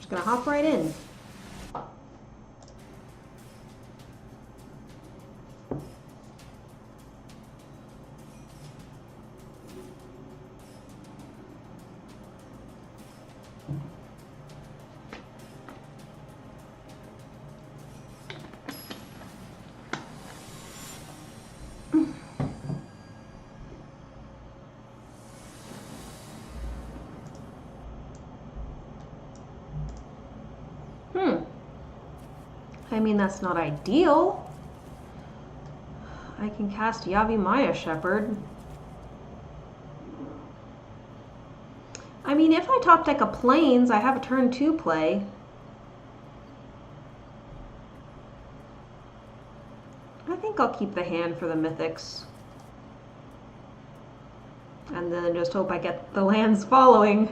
Just gonna hop right in. I mean, that's not ideal. I can cast Yavi Maya Shepherd. I mean, if I top deck a Plains, I have a turn 2 play. I think I'll keep the hand for the Mythics. And then just hope I get the lands following.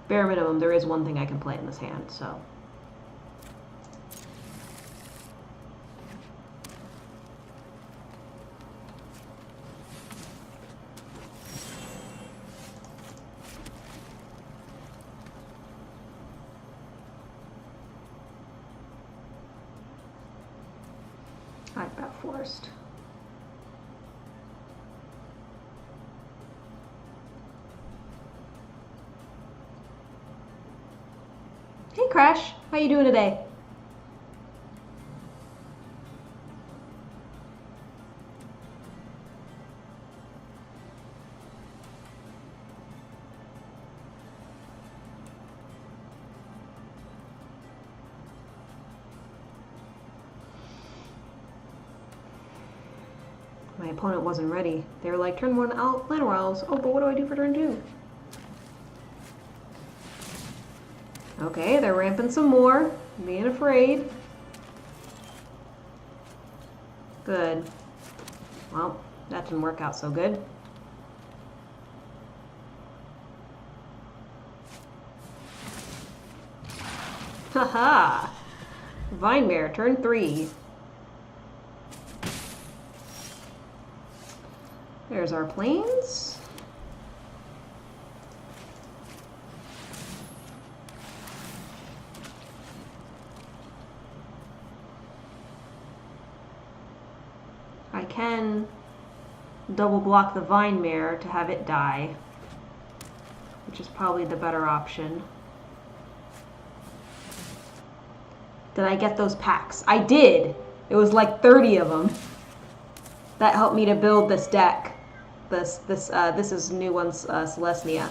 Bare minimum, there is one thing I can play in this hand, so. I've got Forest. Hey Crash, how you doing today? My opponent wasn't ready. They were like, turn 1 out, Llanowar Elves. Oh, but what do I do for turn 2? Okay, they're ramping some more. Being afraid. Good. Well, that didn't work out so good. Haha! Vinemare, turn 3. There's our Plains. I can double block the Vinemare to have it die, which is probably the better option. Did I get those packs? I did! It was like 30 of them. That helped me to build this deck. This is new one's Celestia.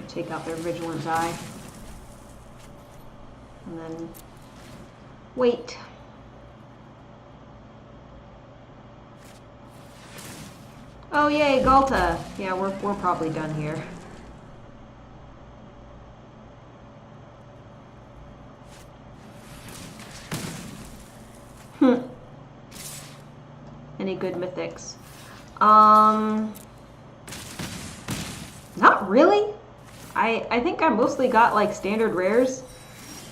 Take out their Vigilant die. And then wait. Oh yay, Galta. Yeah, we're probably done here. Any good mythics? Not really. I think I mostly got like standard rares,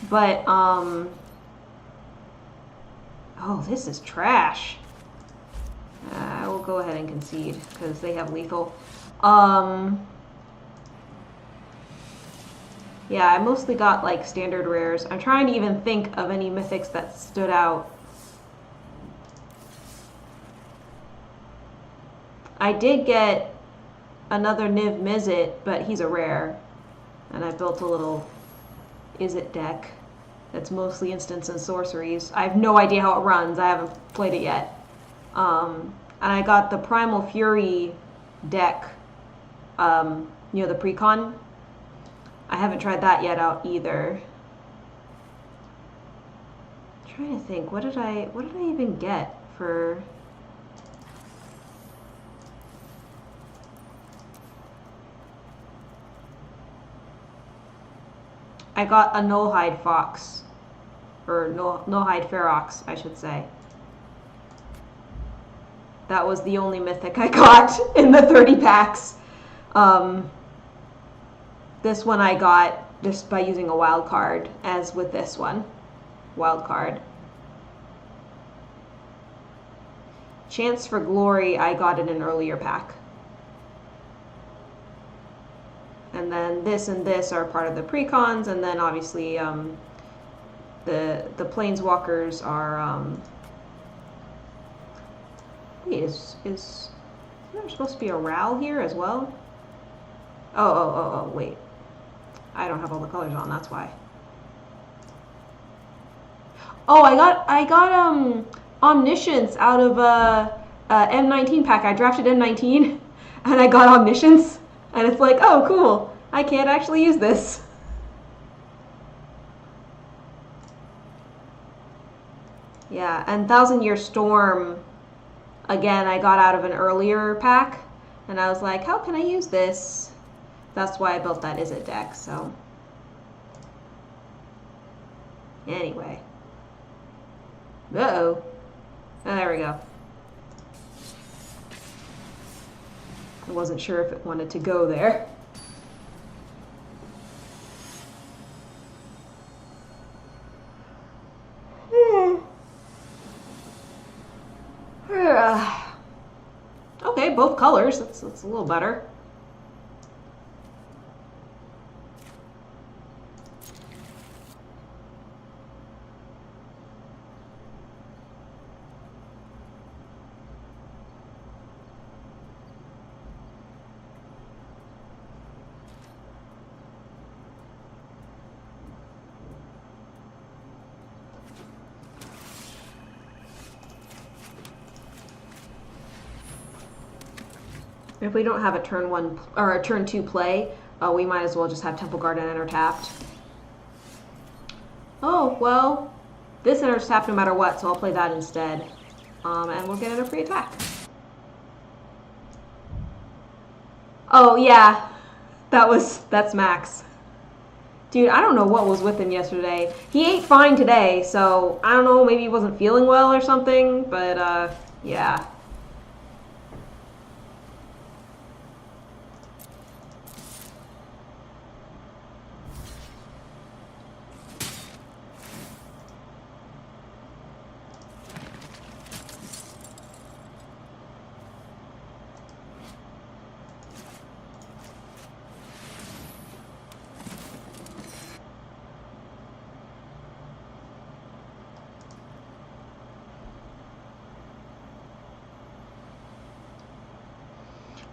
but oh, this is trash. I will go ahead and concede because they have lethal. Yeah, I mostly got like standard rares. I'm trying to even think of any mythics that stood out. I did get another Niv Mizzet, but he's a rare. And I built a little Izzet deck that's mostly instants and sorceries. I have no idea how it runs. I haven't played it yet. And I got the Primal Fury deck, the precon. I haven't tried that yet out either. I'm trying to think, what did I even get for... I got a Nullhide Fox, or Nullhide Ferox, I should say. That was the only mythic I got in the 30 packs. This one I got just by using a wild card, as with this one. Wild card. Chance for Glory, I got in an earlier pack. And then this and this are part of the precons, and then obviously the planeswalkers are wait, is there supposed to be a Ral here as well? Oh, wait. I don't have all the colors on, that's why. Oh, I got Omniscience out of M19 pack. I drafted M19 and I got Omniscience, and it's like, oh cool, I can't actually use this. Yeah, and Thousand Year Storm, again, I got out of an earlier pack, and I was like, how can I use this? That's why I built that Izzet deck, so. Anyway. Uh-oh. Oh, there we go. I wasn't sure if it wanted to go there. Okay, both colors. That's a little better. If we don't have a turn 1 or a turn 2 play, we might as well just have Temple Garden enter tapped. Oh, well, this enters tapped no matter what, so I'll play that instead. And we'll get in a free attack. Oh, yeah. That's Max. Dude, I don't know what was with him yesterday. He ate fine today, so I don't know, maybe he wasn't feeling well or something, but, yeah.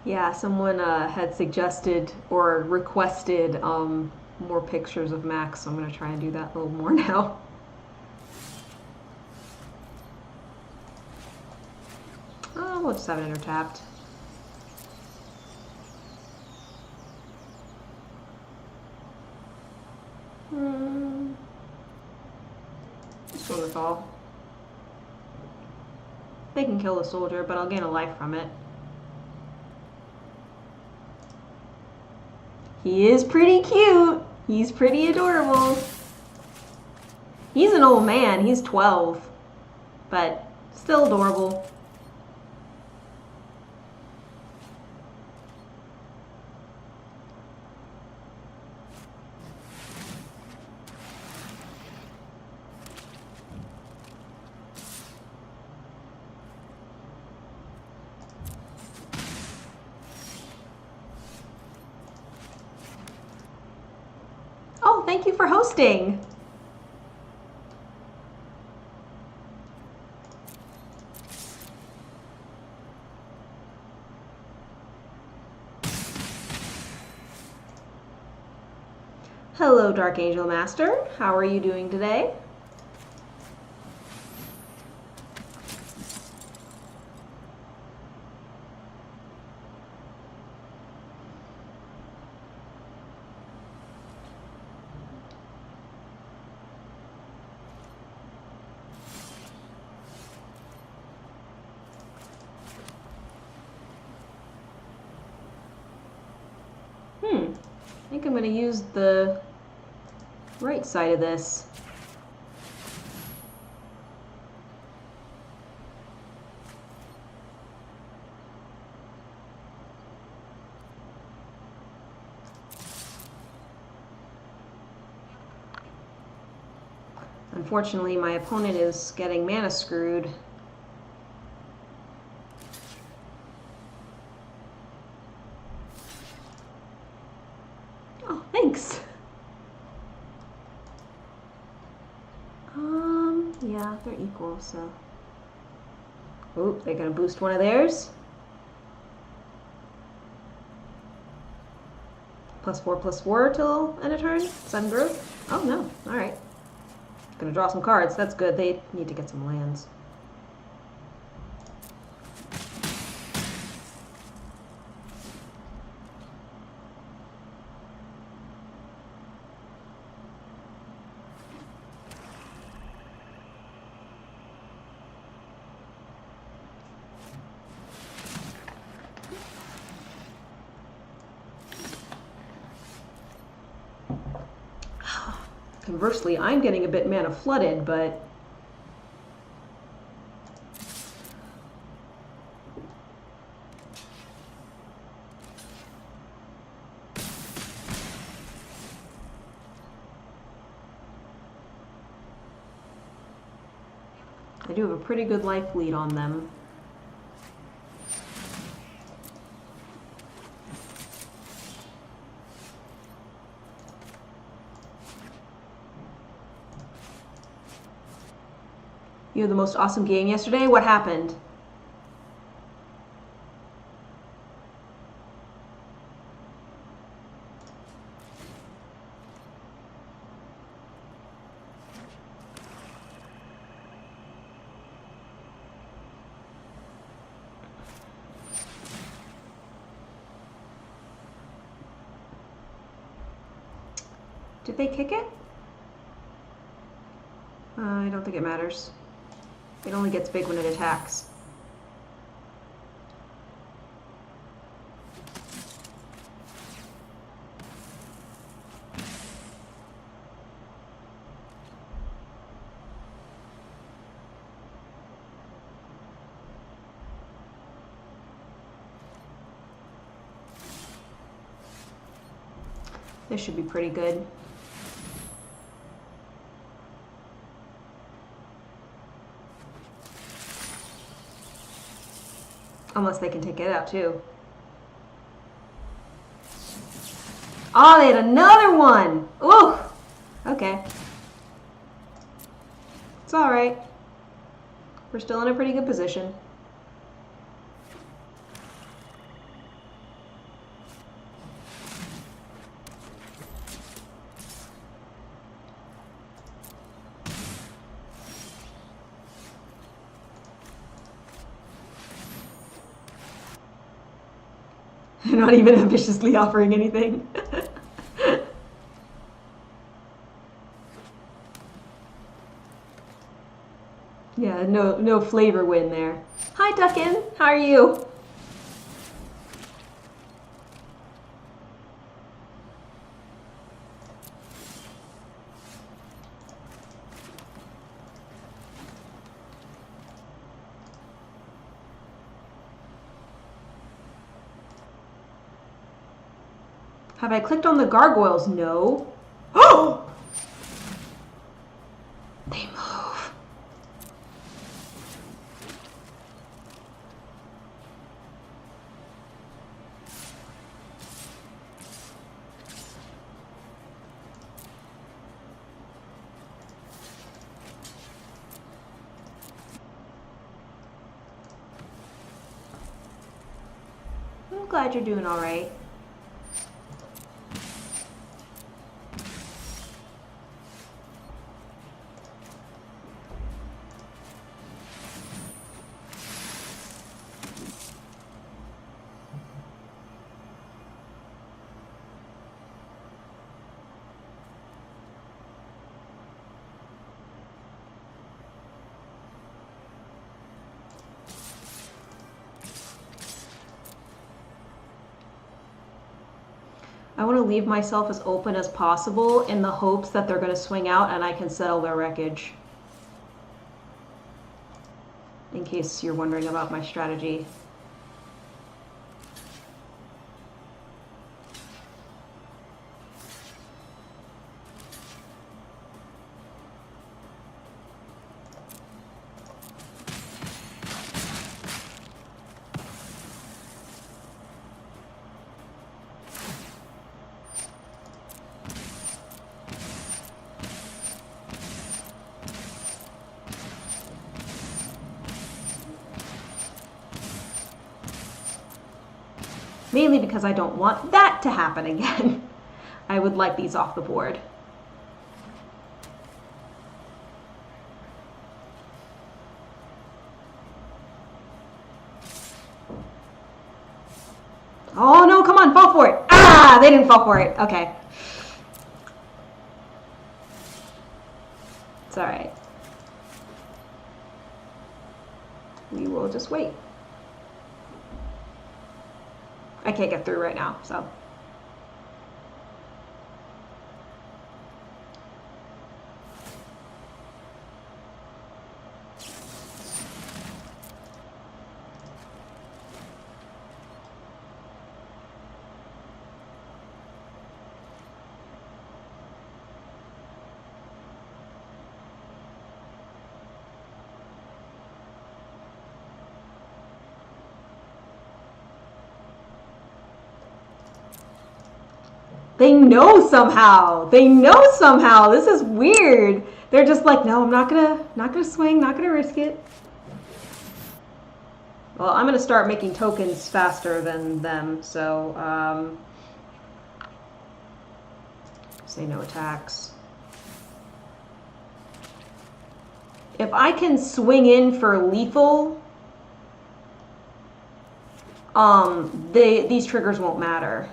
Yeah, someone had suggested or requested more pictures of Max, so I'm going to try and do that a little more now. Oh, we'll just have it enter tapped. Just go with all. They can kill the soldier, but I'll gain a life from it. He is pretty cute. He's pretty adorable. He's an old man. He's 12. But still adorable. Oh, thank you for hosting. Hello, Dark Angel Master. How are you doing today? I think I'm going to use the right side of this. Unfortunately, my opponent is getting mana screwed. Oh, thanks. Yeah, they're equal, so. Oh, they're gonna boost one of theirs. +4/+4 till end of turn. 7 growth. Oh no, alright. Gonna draw some cards. That's good. They need to get some lands. Conversely, I'm getting a bit mana flooded, but I do have a pretty good life lead on them. You had the most awesome game yesterday? What happened? Did they kick it? I don't think it matters. It only gets big when it attacks. This should be pretty good. Unless they can take it out too. Oh, they had another one! Ooh! Okay. It's alright. We're still in a pretty good position. Not even ambitiously offering anything. Yeah, no flavor win there. Hi, Duckin. How are you? Have I clicked on the gargoyles? No. Oh! They move. I'm glad you're doing all right. I want to leave myself as open as possible in the hopes that they're going to swing out and I can settle their wreckage. In case you're wondering about my strategy. Mainly because I don't want that to happen again. I would like these off the board. Oh no, come on, fall for it. Ah, they didn't fall for it. Okay. It's alright. We will just wait. I can't get through right now, so. They know somehow. They know somehow. This is weird. They're just like, no, I'm not gonna swing, not gonna risk it. Well, I'm gonna start making tokens faster than them, so say no attacks. If I can swing in for lethal, these triggers won't matter.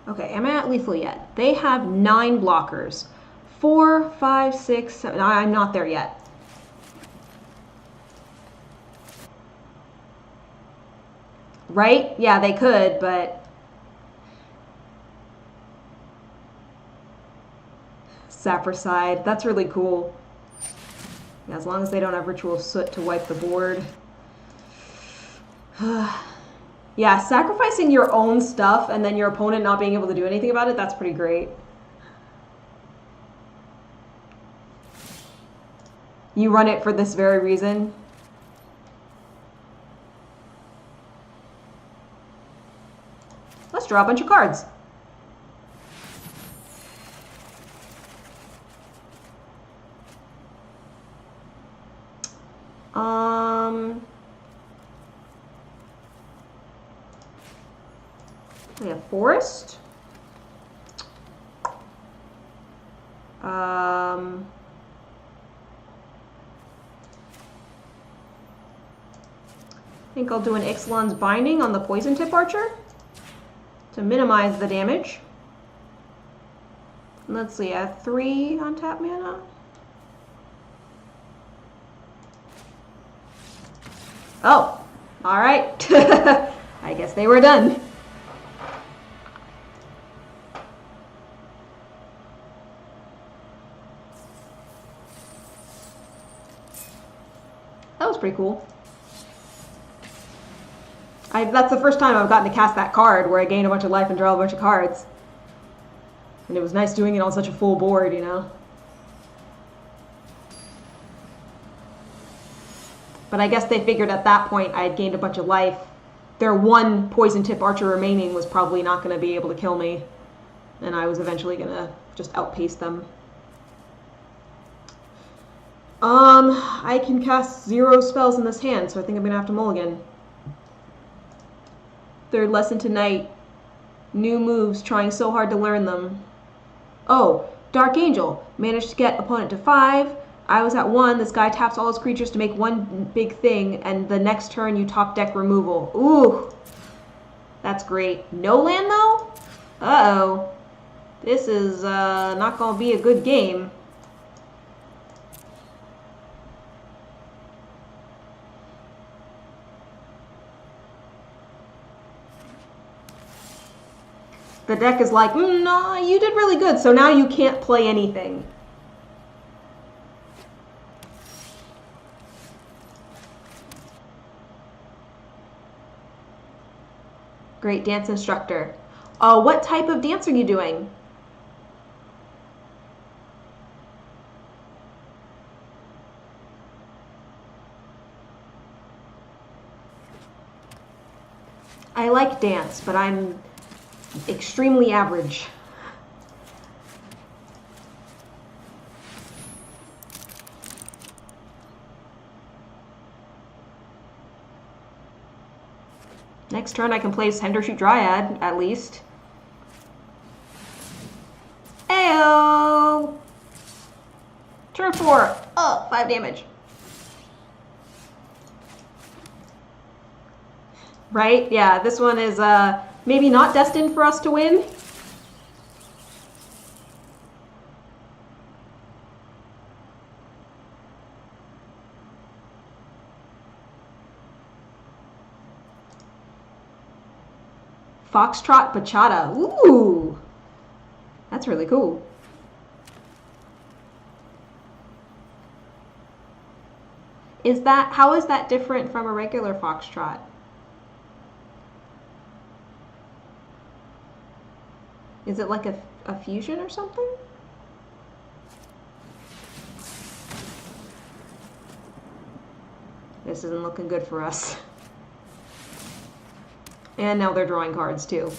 Okay, am I at lethal yet? They have 9 blockers. 4, 5, 6, 7. I'm not there yet. Right? Yeah, they could, but... Sapricide. That's really cool. Yeah, as long as they don't have Ritual Soot to wipe the board. Yeah, sacrificing your own stuff and then your opponent not being able to do anything about it, that's pretty great. You run it for this very reason. Let's draw a bunch of cards. We have Forest. I think I'll do an Ixalan's Binding on the Poison Tip Archer to minimize the damage. And let's see, I have 3 on tap mana. Oh, all right. I guess they were done. That was pretty cool. That's the first time I've gotten to cast that card where I gain a bunch of life and draw a bunch of cards. And it was nice doing it on such a full board, you know? But I guess they figured at that point I had gained a bunch of life. Their 1 Poison Tip Archer remaining was probably not going to be able to kill me. And I was eventually going to just outpace them. I can cast 0 spells in this hand, so I think I'm going to have to mulligan. Third lesson tonight. New moves, trying so hard to learn them. Oh, Dark Angel. Managed to get opponent to 5. I was at 1. This guy taps all his creatures to make 1 big thing, and the next turn you top deck removal. Ooh. That's great. No land, though? Uh-oh. This is not going to be a good game. The deck is like, no, you did really good, so now you can't play anything. Great dance instructor. What type of dance are you doing? I like dance, but I'm extremely average. Next turn I can place Hendershoot Dryad, at least. Ayo! Turn 4. Oh, 5 damage. Right? Yeah, this one is maybe not destined for us to win. Foxtrot Bachata. Ooh! That's really cool. How is that different from a regular foxtrot? Is it like a fusion or something? This isn't looking good for us. And now they're drawing cards too.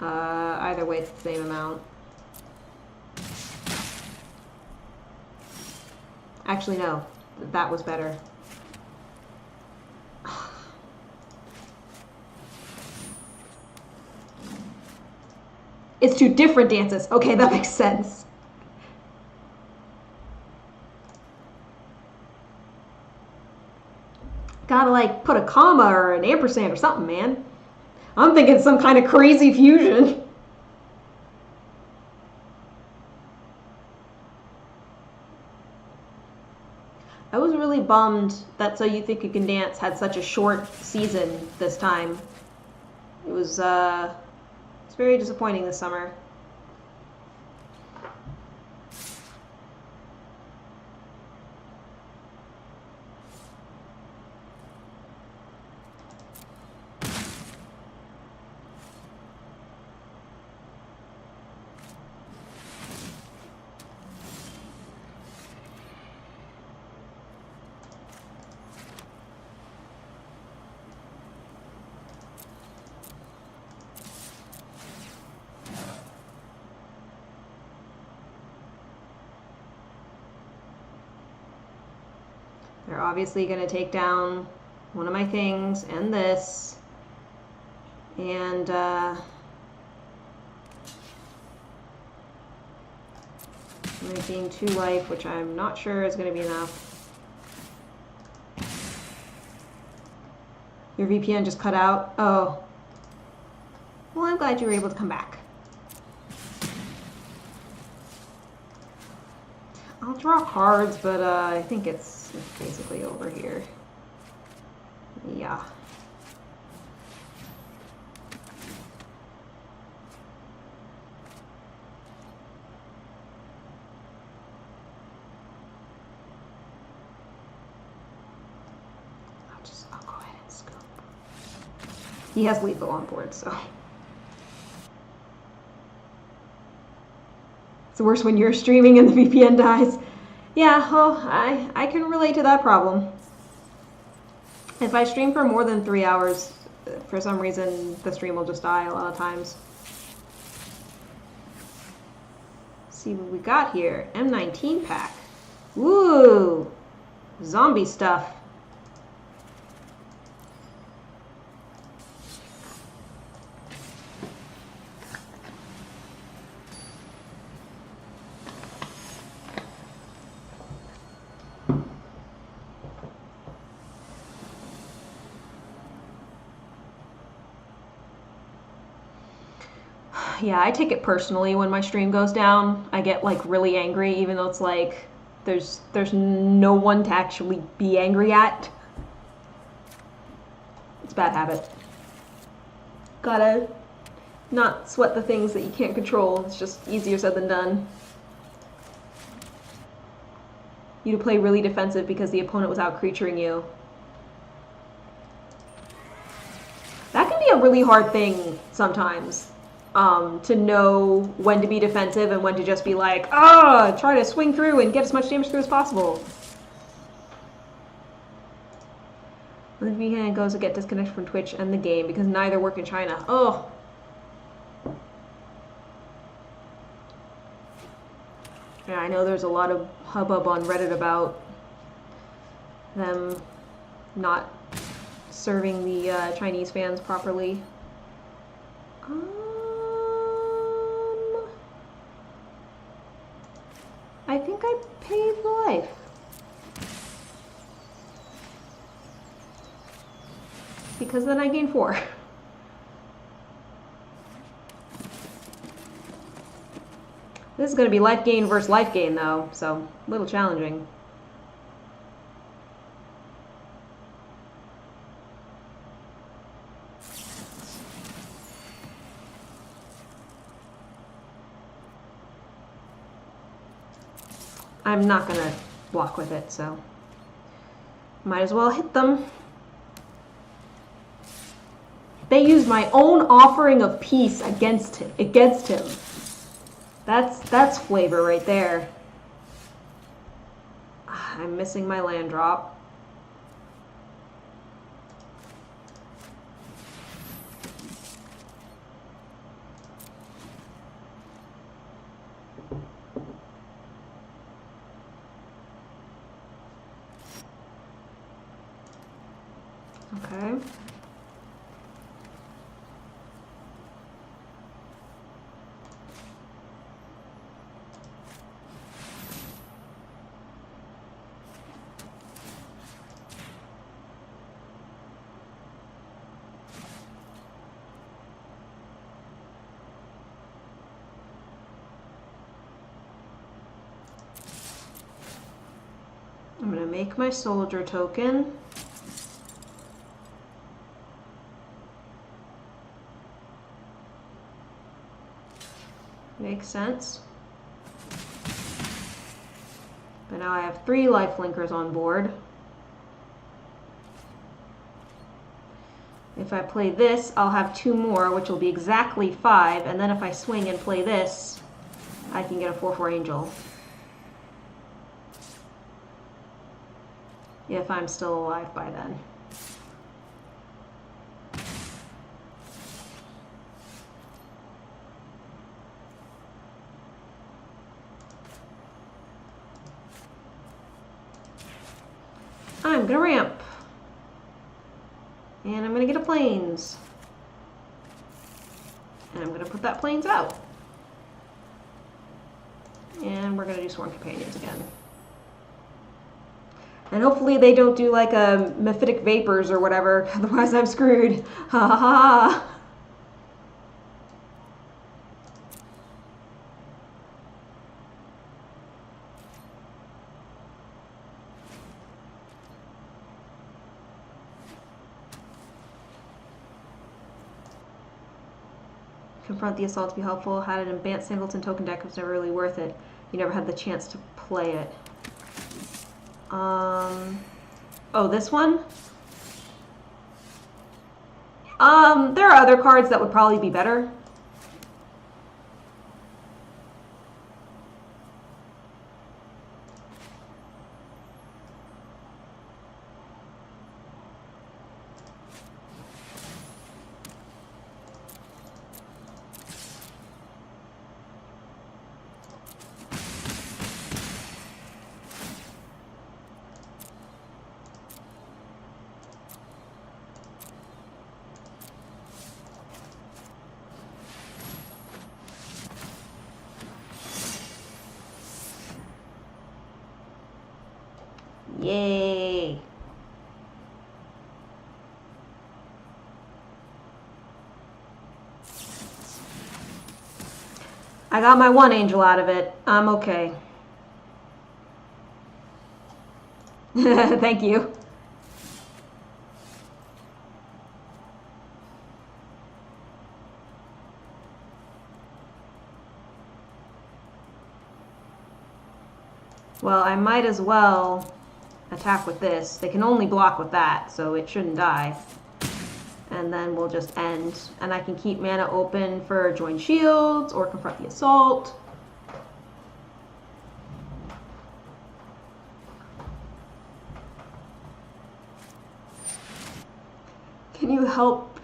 Either way, it's the same amount. Actually, no. That was better. It's 2 different dances. Okay, that makes sense. Gotta like put a comma or an ampersand or something, man. I'm thinking some kind of crazy fusion. I was really bummed that So You Think You Can Dance had such a short season this time. It was it's very disappointing this summer. They're obviously going to take down one of my things and this. And I'm making 2 life, which I'm not sure is going to be enough. Your VPN just cut out? Oh. Well, I'm glad you were able to come back. I'll draw cards, but I think it's basically over here. Yeah. I'll go ahead and scoop. He has lethal on board, so. It's worse when you're streaming and the VPN dies. Yeah, well, I can relate to that problem. If I stream for more than 3 hours, for some reason, the stream will just die a lot of times. Let's see what we got here. M19 pack. Woo! Zombie stuff. Yeah, I take it personally when my stream goes down. I get like really angry, even though it's like there's no one to actually be angry at. It's a bad habit. Gotta not sweat the things that you can't control. It's just easier said than done. You to play really defensive because the opponent was out creaturing you. That can be a really hard thing sometimes. To know when to be defensive and when to just be like, try to swing through and get as much damage through as possible. The VPN goes to get disconnected from Twitch and the game because neither work in China. Oh. Yeah, I know there's a lot of hubbub on Reddit about them not serving the Chinese fans properly. I think I paid life. Because then I gain 4. This is going to be life gain versus life gain though, so a little challenging. I'm not going to block with it, so might as well hit them. They used my own offering of peace against him. That's flavor right there. I'm missing my land drop. Okay. I'm gonna make my soldier token. Makes sense. But now I have 3 life linkers on board. If I play this, I'll have 2 more, which will be exactly 5, and then if I swing and play this, I can get a 4/4 angel. If I'm still alive by then. I'm gonna ramp. And I'm gonna get a plains. And I'm gonna put that plains out. And we're gonna do Sworn Companions again. And hopefully they don't do like a Mephitic Vapors or whatever, otherwise I'm screwed. Ha ha ha. Confront the Assault to be helpful. Had an advanced singleton token deck, was never really worth it. You never had the chance to play it. Oh, this one? There are other cards that would probably be better. Yay! I got my 1 angel out of it. I'm okay. Thank you. Well, I might as well attack with this. They can only block with that, so it shouldn't die. And then we'll just end. And I can keep mana open for Join Shields or Confront the Assault. Can you help?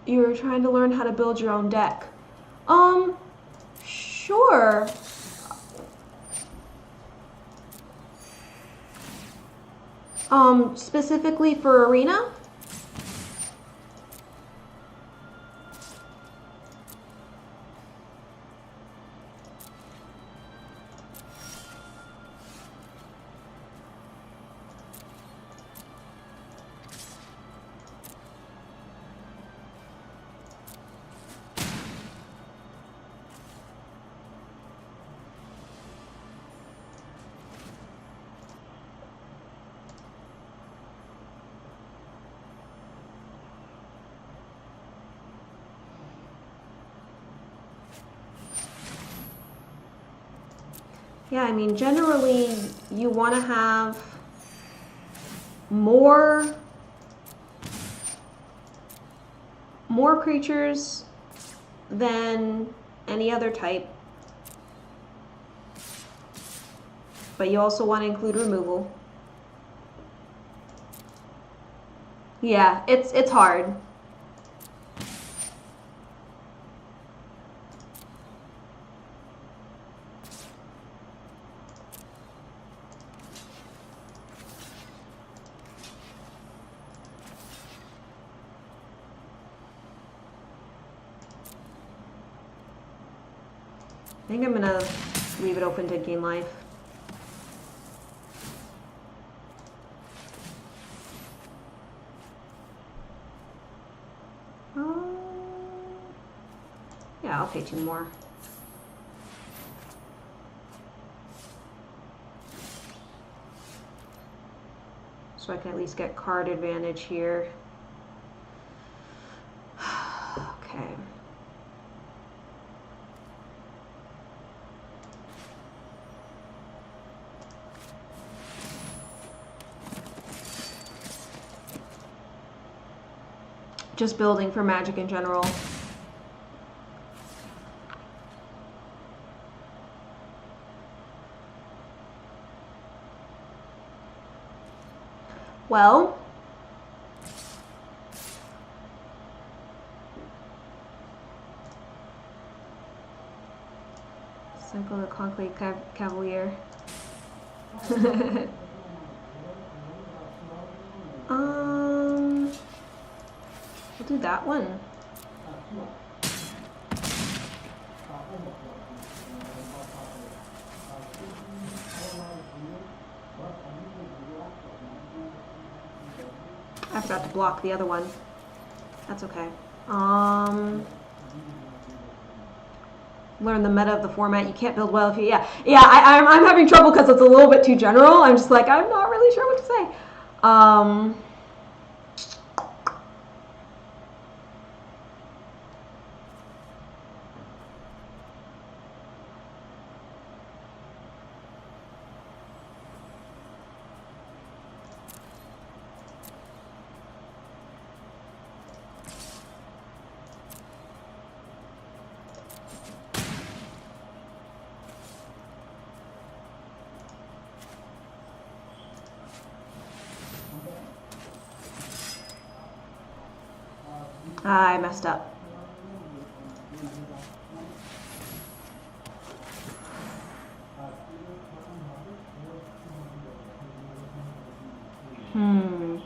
You're trying to learn how to build your own deck. Sure. Specifically for Arena? Yeah, I mean, generally, you want to have more creatures than any other type. But you also want to include removal. Yeah, it's hard. I think I'm gonna leave it open to gain life. Yeah, I'll pay 2 more. So I can at least get card advantage here. Okay. Just building for Magic in general. Well, cycle the Conclave Cavalier. We'll do that one. I forgot to block the other one. That's okay. Learn the meta of the format. You can't build well if you... Yeah, I'm having trouble because it's a little bit too general. I'm just like, I'm not really sure what to say. I messed up. You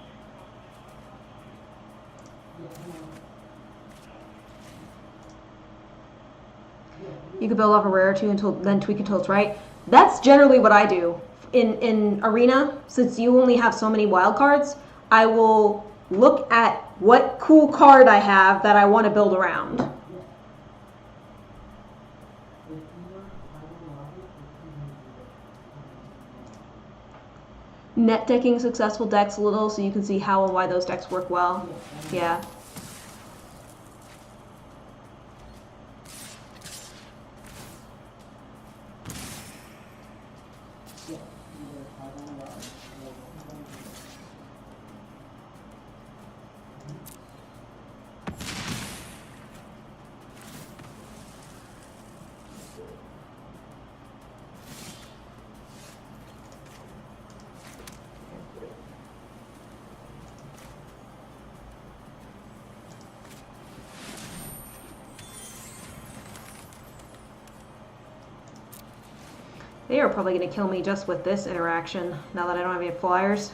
could build off a rare or two until then tweak until it's right. That's generally what I do. In Arena, since you only have so many wild cards, I will look at what cool card I have that I want to build around. Net decking successful decks a little so you can see how and why those decks work well. Yeah. They are probably going to kill me just with this interaction, now that I don't have any flyers.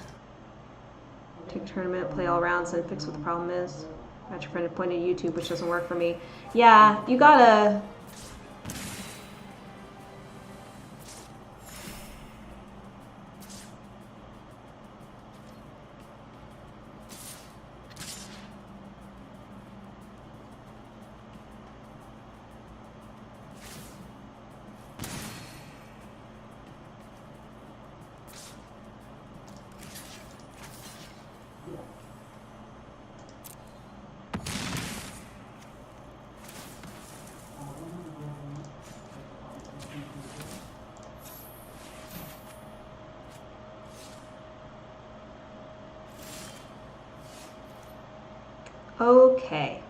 Take a tournament, play all rounds, and fix what the problem is. Match your friend at point at YouTube, which doesn't work for me. Yeah, you gotta... Okay.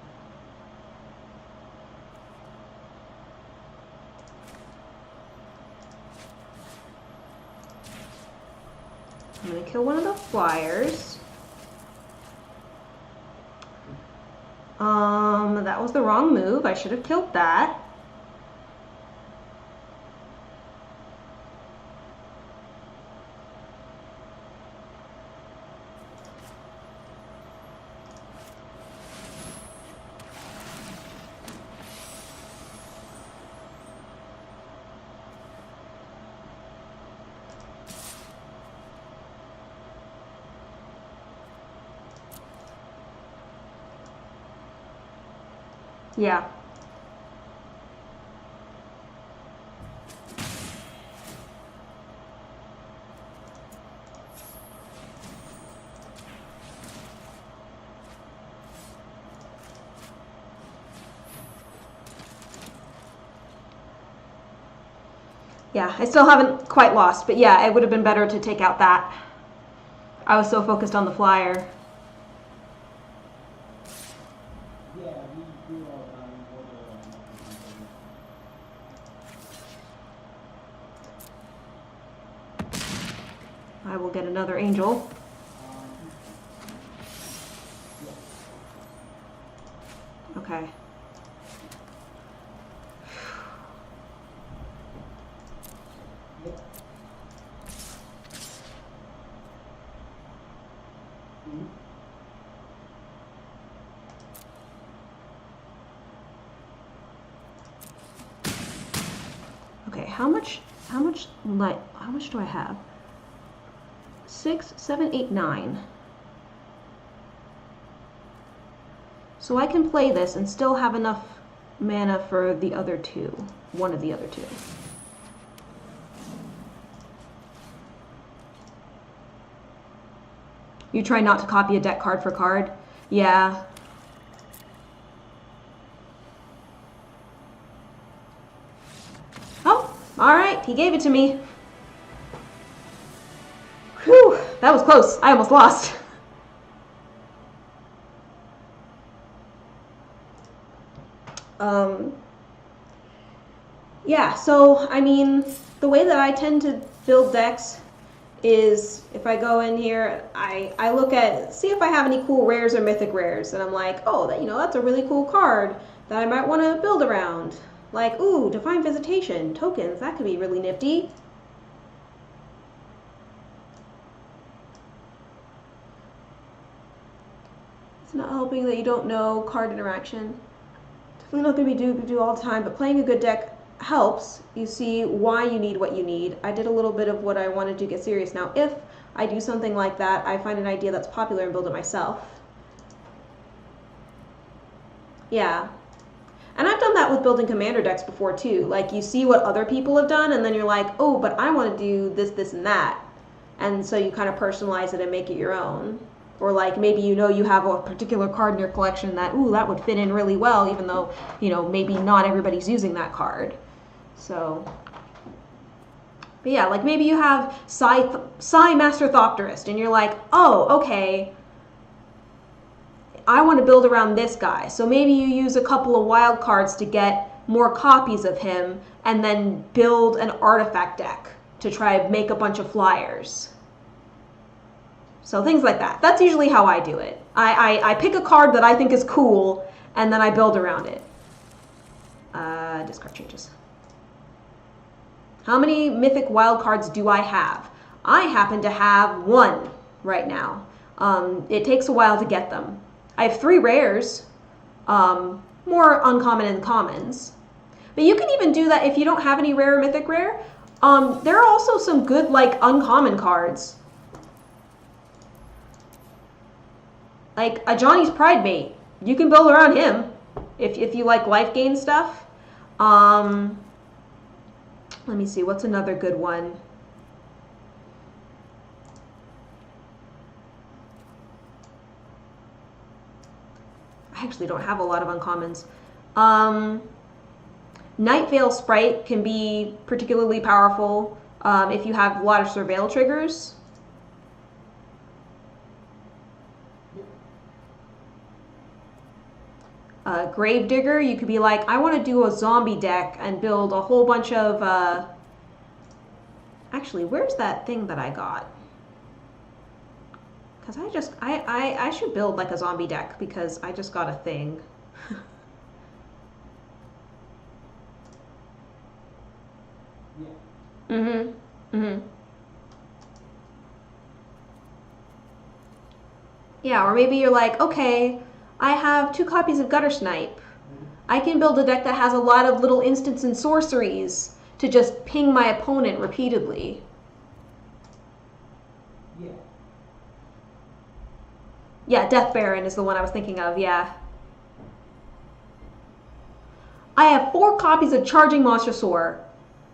I'm going to kill one of the flyers. That was the wrong move. I should have killed that. Yeah. Yeah, I still haven't quite lost, but yeah, it would have been better to take out that. I was so focused on the flyer. I will get another angel. Okay. Okay, how much do I have? 6, 7, 8, 9. So I can play this and still have enough mana for the other two. One of the other two. You try not to copy a deck card for card? Yeah. Oh, alright, he gave it to me. Whew, that was close. I almost lost. Yeah, so, I mean, the way that I tend to build decks is if I go in here, I look at, see if I have any cool rares or mythic rares, and I'm like, oh, that, that's a really cool card that I might want to build around. Like, ooh, Divine Visitation, tokens, that could be really nifty. It's not helping that you don't know card interaction. Definitely not going to be do all the time, but playing a good deck helps. You see why you need what you need. I did a little bit of what I wanted to get serious. Now, if I do something like that, I find an idea that's popular and build it myself. Yeah. And I've done that with building commander decks before too. Like, you see what other people have done, and then you're like, oh, but I want to do this, this, and that. And so you kind of personalize it and make it your own. Or like maybe you have a particular card in your collection that, ooh, that would fit in really well, even though, maybe not everybody's using that card. So, but yeah, like maybe you have Psi Master Thopterist, and you're like, oh, okay, I want to build around this guy. So maybe you use a couple of wild cards to get more copies of him, and then build an artifact deck to try and make a bunch of flyers. So things like that. That's usually how I do it. I pick a card that I think is cool, and then I build around it. Discard changes. How many mythic wild cards do I have? I happen to have 1 right now. It takes a while to get them. I have 3 rares, more uncommon and commons. But you can even do that if you don't have any rare or mythic rare. There are also some good, like, uncommon cards. Like a Johnny's Pride Mate. You can build around him if you like life gain stuff. Let me see, what's another good one? I actually don't have a lot of uncommons. Night Veil Sprite can be particularly powerful if you have a lot of Surveil triggers. Gravedigger, you could be like, I want to do a zombie deck and build a whole bunch of... Actually, where's that thing that I got? Because I should build like a zombie deck because I just got a thing. Yeah, or maybe you're like, okay, I have 2 copies of Gutter Snipe. I can build a deck that has a lot of little instants and sorceries to just ping my opponent repeatedly. Yeah, Death Baron is the one I was thinking of, yeah. I have 4 copies of Charging Monstrosaur.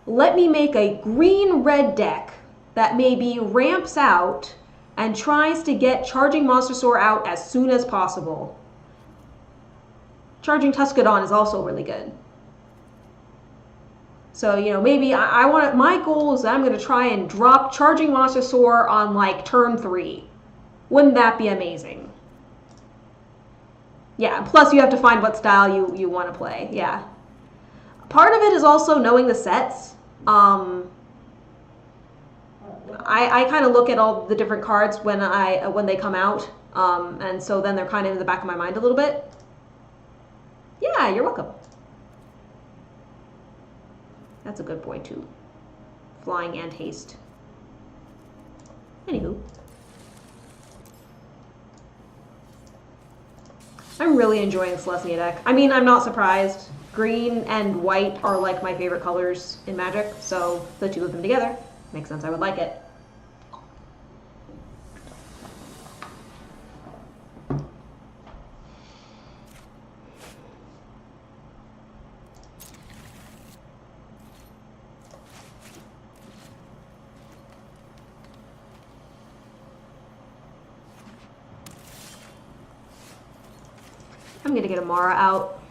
Let me make a green-red deck that maybe ramps out and tries to get Charging Monstrosaur out as soon as possible. Charging Tuskodon is also really good. So, you know, maybe I want to, my goal is that I'm going to try and drop Charging Monstrosaur on like turn 3. Wouldn't that be amazing? Yeah, plus you have to find what style you want to play. Yeah. Part of it is also knowing the sets. I kind of look at all the different cards when they come out, and so then they're kind of in the back of my mind a little bit. Yeah, you're welcome. That's a good boy too. Flying and haste. Anywho. I'm really enjoying Selesnya deck. I mean, I'm not surprised. Green and white are like my favorite colors in Magic, so the 2 of them together makes sense I would like it. I'm going to get Amara out.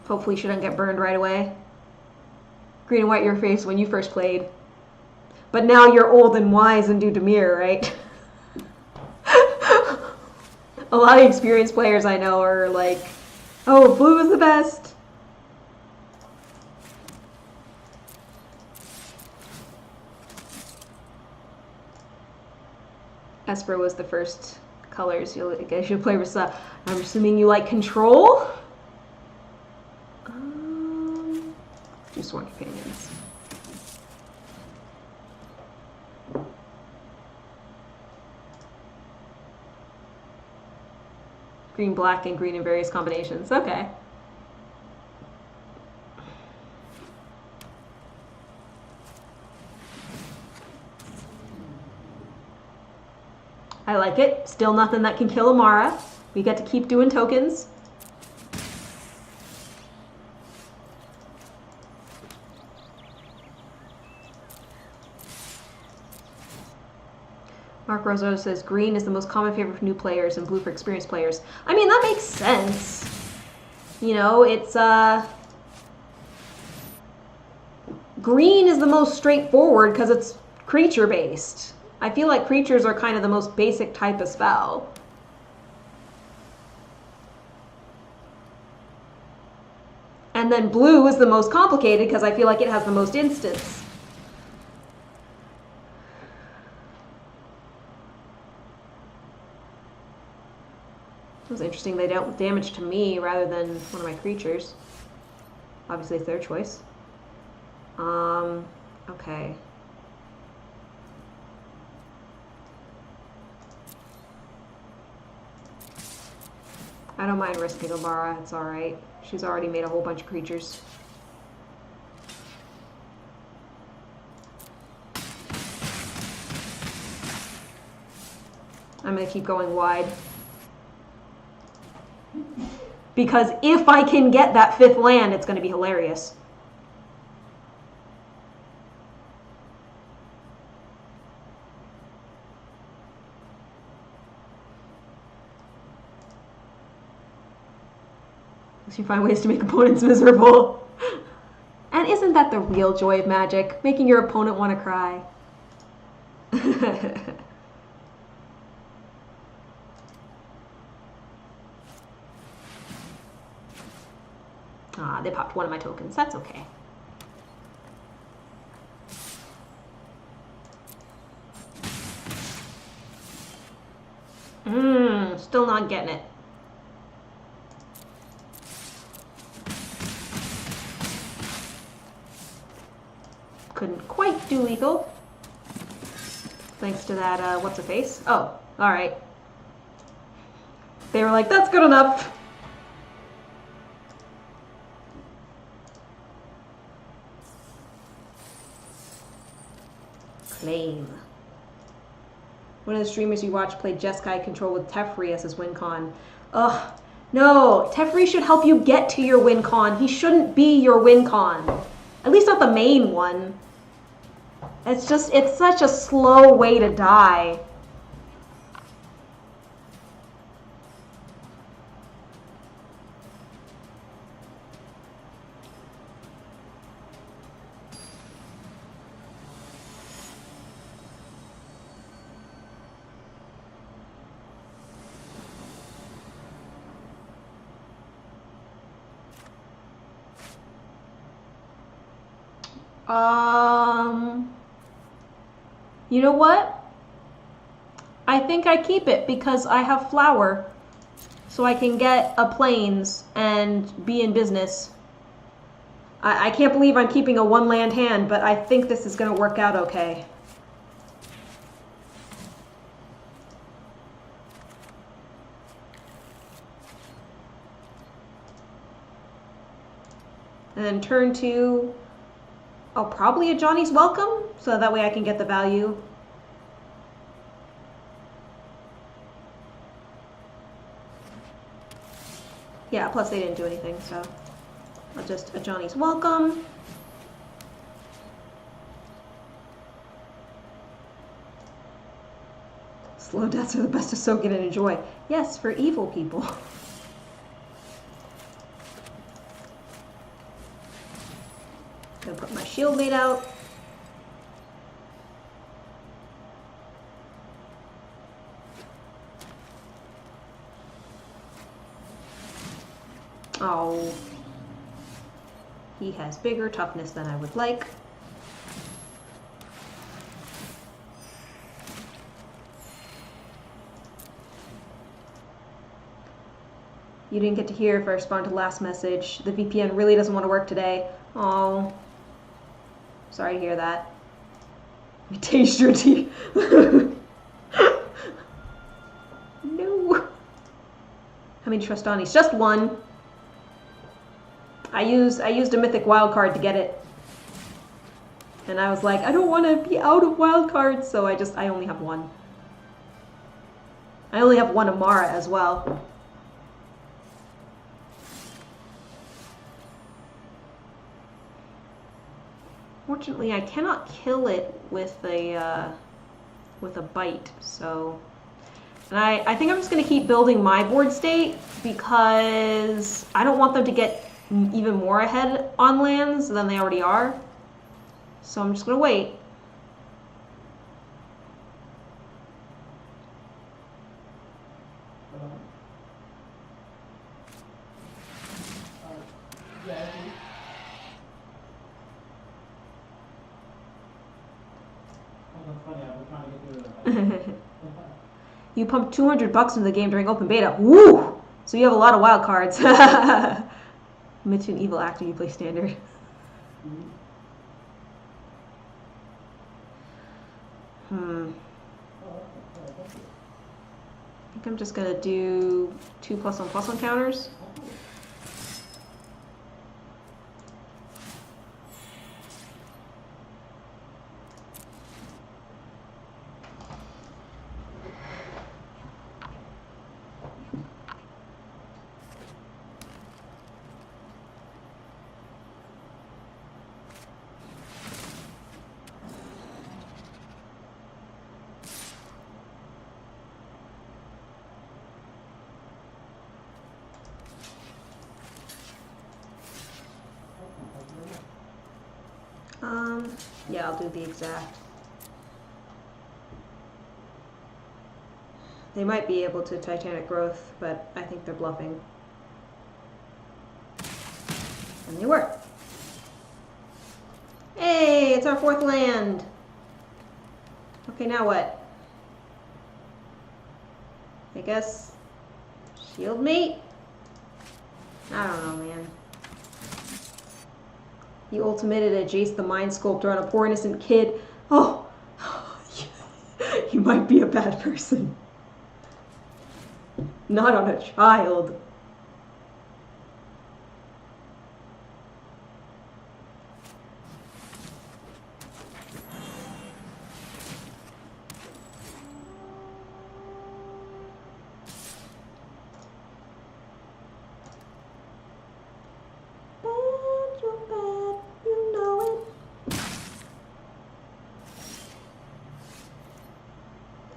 Hopefully she doesn't get burned right away. Green and white your face when you first played. But now you're old and wise and do Dimir, right? A lot of experienced players I know are like, oh, blue is the best. Esper was the first colors you should play with. I'm assuming you like control? Do Sworn Companions. Green, black, and green in various combinations. Okay. I like it. Still nothing that can kill Amara. We get to keep doing tokens. Mark Rosso says green is the most common favorite for new players and blue for experienced players. I mean, that makes sense. You know, it's, green is the most straightforward because it's creature-based. I feel like creatures are kind of the most basic type of spell. And then blue is the most complicated because I feel like it has the most instants. It was interesting they dealt damage to me rather than one of my creatures. Obviously it's their choice. Okay. I don't mind risking Amara, it's alright. She's already made a whole bunch of creatures. I'm gonna keep going wide. Because if I can get that 5th land, it's gonna be hilarious. You find ways to make opponents miserable. And isn't that the real joy of Magic? Making your opponent want to cry. Ah, they popped one of my tokens. That's okay. Still not getting it. Couldn't quite do lethal. Thanks to that, what's-a-face? Oh, alright. They were like, that's good enough. Claim. One of the streamers you watch played Jeskai control with Teferi as his win con. Ugh. No, Teferi should help you get to your win con. He shouldn't be your win con. At least not the main one. It's such a slow way to die. You know what? I think I keep it because I have flour, so I can get a plains and be in business. I can't believe I'm keeping a 1-land hand, but I think this is going to work out okay. And then turn 2, oh, probably a Johnny's Welcome, so that way I can get the value. Yeah, plus they didn't do anything, so I'll just a Johnny's Welcome. Slow deaths are the best to soak in and enjoy. Yes, for evil people. Gonna put my shield mate out. Oh. He has bigger toughness than I would like. You didn't get to hear if I respond to the last message. The VPN really doesn't want to work today. Oh. Sorry to hear that. Taste your tea. No. How many Trustanis? Just one. I used a mythic wild card to get it. And I was like, I don't want to be out of wild cards, so I only have one. I only have one Amara as well. Fortunately, I cannot kill it with a bite, so... And I think I'm just going to keep building my board state, because I don't want them to get even more ahead on lands than they already are. So I'm just going to wait. You pumped $200 into the game during open beta. Woo! So you have a lot of wild cards. Mitch and Evil after you play standard. I think I'm just gonna do 2 +1/+1 counters. Yeah, I'll do the exact. They might be able to Titanic Growth, but I think they're bluffing. And they were. Hey, it's our 4th land. Okay, now what? I guess shield mate? I don't know, man. You ultimated a Jace the Mind Sculptor on a poor innocent kid. Oh, you might be a bad person. Not on a child.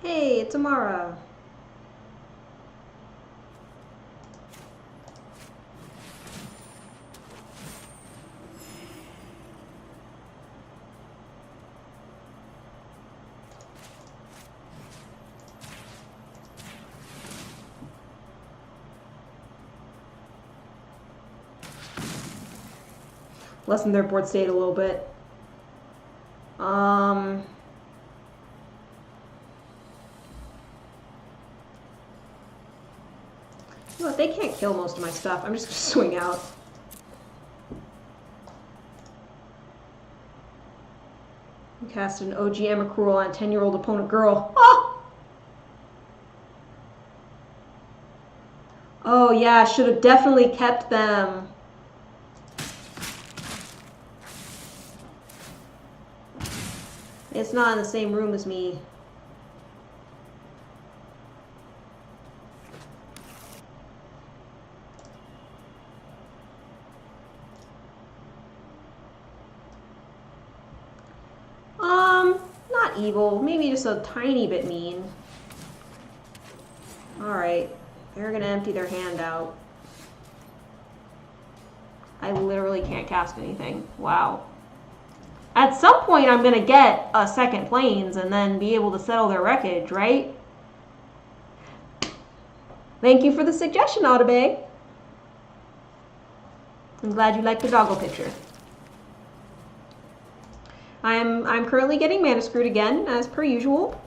Hey, it's Amara. Lessen their board state a little bit. You know what, they can't kill most of my stuff. I'm just gonna swing out. Cast an OG Emrakul on a 10-year-old opponent girl. Oh! Oh yeah, I should have definitely kept them. It's not in the same room as me. Not evil, maybe just a tiny bit mean. Alright, they're gonna empty their hand out. I literally can't cast anything. Wow. At some point, I'm gonna get a second planes and then be able to settle their wreckage, right? Thank you for the suggestion, Audibay. I'm glad you liked the doggle picture. I'm currently getting mana screwed again, as per usual.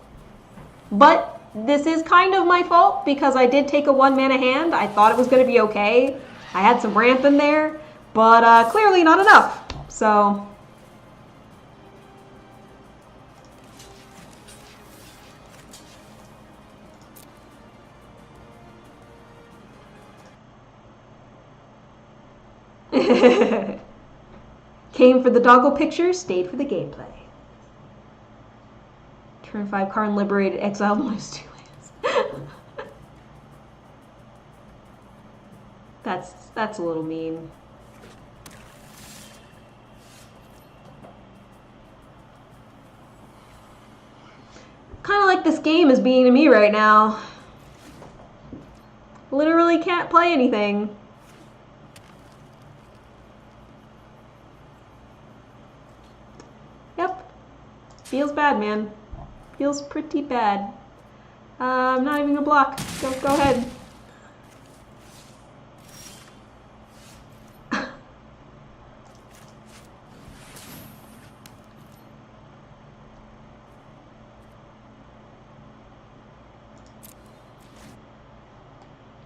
But this is kind of my fault because I did take a 1 mana hand. I thought it was going to be okay. I had some ramp in there, but clearly not enough. So came for the doggle picture, stayed for the gameplay. Turn 5 Karn liberated, exiled, lose 2 lands. That's a little mean. Kind of like this game is being to me right now. Literally can't play anything. Yep. Feels bad, man. Feels pretty bad. I'm not even gonna block. Go ahead.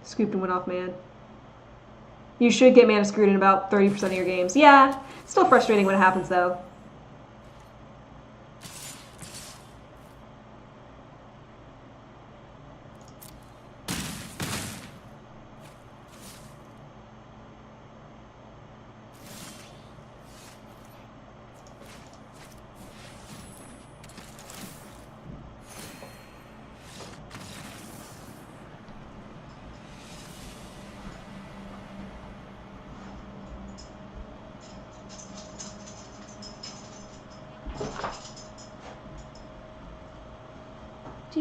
Scooped and went off, man. You should get mana screwed in about 30% of your games. Yeah, still frustrating when it happens, though.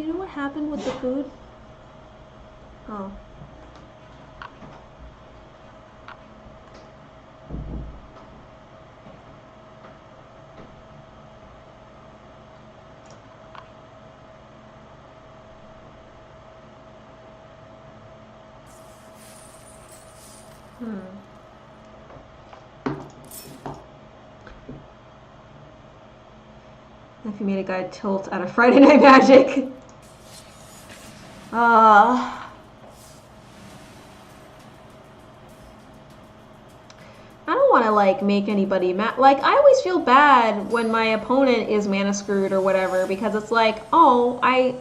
you know what happened with the food? Oh. If you made a guy tilt out of Friday Night Magic. I don't want to like make anybody mad. Like I always feel bad when my opponent is mana screwed or whatever because it's like, oh, I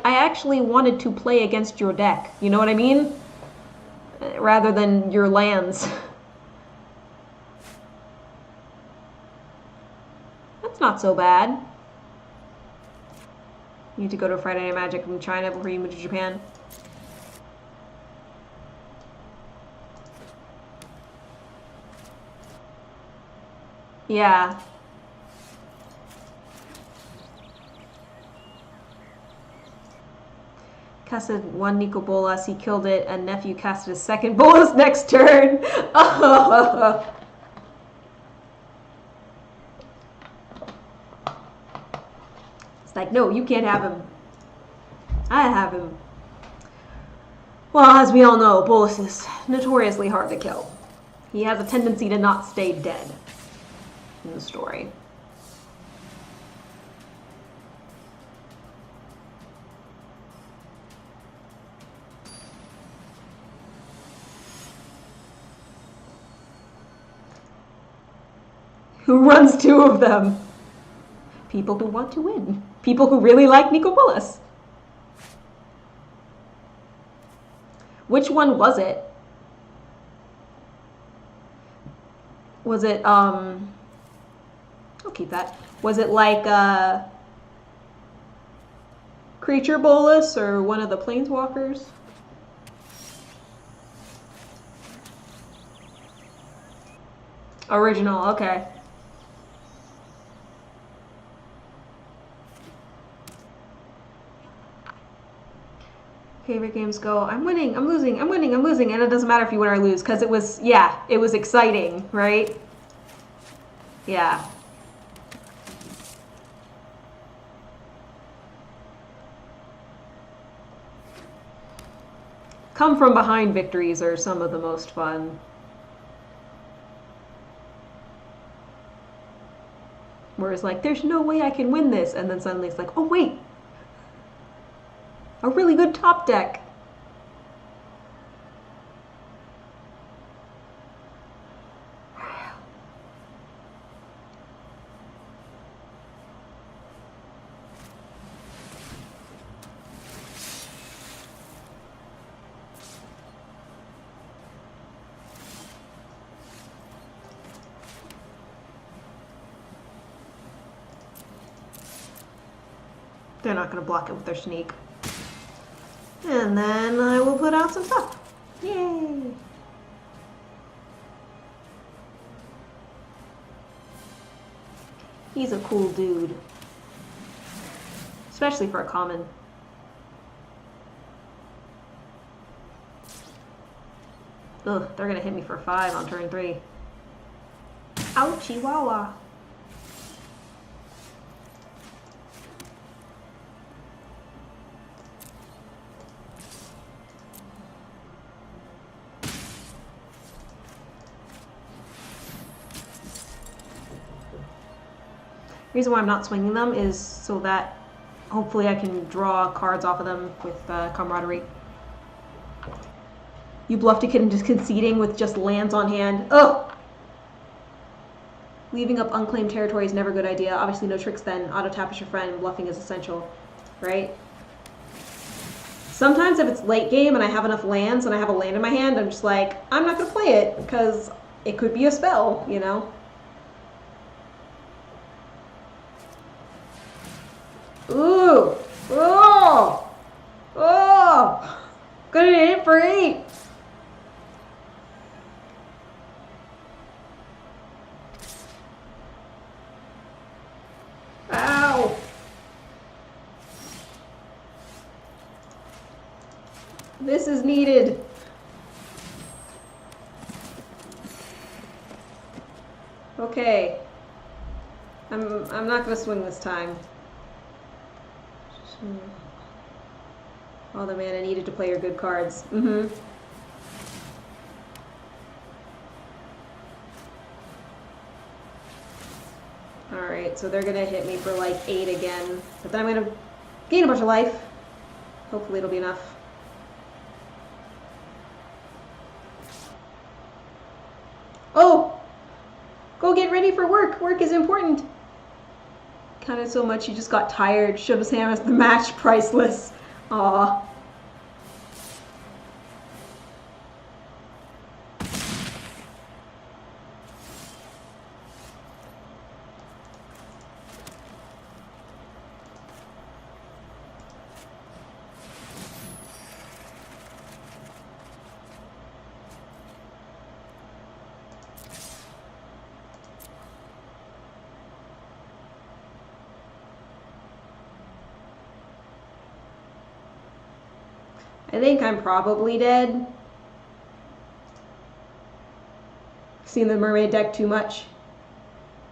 actually wanted to play against your deck. You know what I mean? Rather than your lands. That's not so bad. You need to go to Friday Night Magic from China before you move to Japan. Yeah. Casted one Nico Bolas, he killed it, and nephew casted his second Bolas next turn. It's like, no, you can't have him. I have him. Well, as we all know, Bolas is notoriously hard to kill. He has a tendency to not stay dead in the story. Who runs two of them? People who want to win. People who really like Nico Bolas. Which one was it? Was it, I'll keep that. Was it like, Creature Bolas or one of the Planeswalkers? Original, okay. Favorite games go, I'm winning, I'm losing, I'm winning, I'm losing, and it doesn't matter if you win or lose, because it was, yeah, it was exciting, right? Yeah. Come from behind victories are some of the most fun. Whereas like, there's no way I can win this, and then suddenly it's like, oh wait, a really good top deck. They're not going to block it with their sneak. And then I will put out some stuff. Yay! He's a cool dude. Especially for a common. Ugh, they're gonna hit me for 5 on turn 3. Ouchie wawa. The reason why I'm not swinging them is so that hopefully I can draw cards off of them with camaraderie. You bluffed a kid and just conceding with just lands on hand. Ugh! Leaving up unclaimed territory is never a good idea. Obviously no tricks then. Auto tap is your friend. Bluffing is essential. Right? Sometimes if it's late game and I have enough lands and I have a land in my hand, I'm just like, I'm not going to play it because it could be a spell, you know? Ooh! Oh! Oh! Gonna hit for 8! Ow! This is needed. Okay. I'm not gonna swing this time. All the mana needed to play your good cards. Alright, so they're gonna hit me for like 8 again. But then I'm gonna gain a bunch of life. Hopefully it'll be enough. Oh! Go get ready for work. Work is important. Kind of so much he just got tired. Should his hand as the match. Priceless. Aw. I think I'm probably dead. Seen the mermaid deck too much.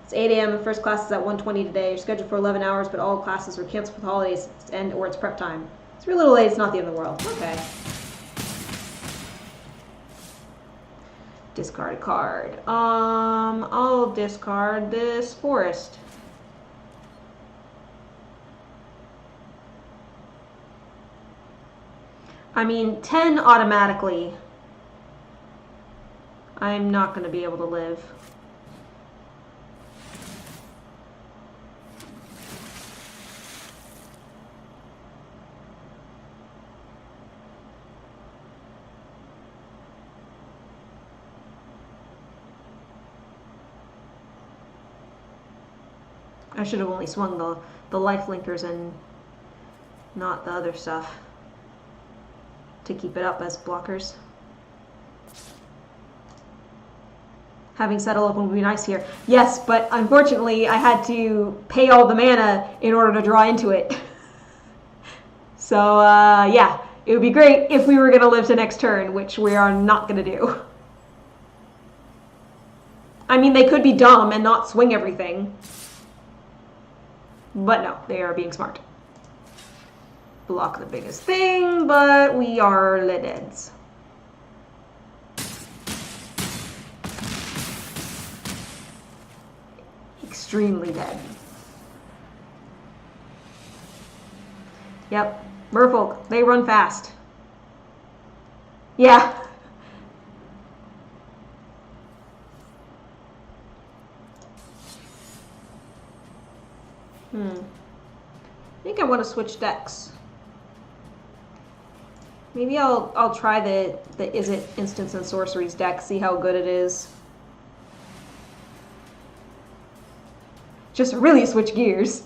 It's 8 a.m. and first class is at 1:20 today. You're scheduled for 11 hours, but all classes were canceled with holidays and or it's prep time. It's a little late. It's not the end of the world. Okay. Discard a card. I'll discard this forest. I mean, 10 automatically. I'm not going to be able to live. I should have only swung the life linkers and not the other stuff to keep it up as blockers. Having settle open would be nice here. Yes, but unfortunately I had to pay all the mana in order to draw into it. So yeah, it would be great if we were going to live to next turn, which we are not going to do. I mean, they could be dumb and not swing everything. But no, they are being smart. Block the biggest thing, but we are deads. Extremely dead. Yep. Merfolk, they run fast. Yeah. I think I want to switch decks. Maybe I'll try the Is It Instants and Sorceries deck, see how good it is. Just really switch gears.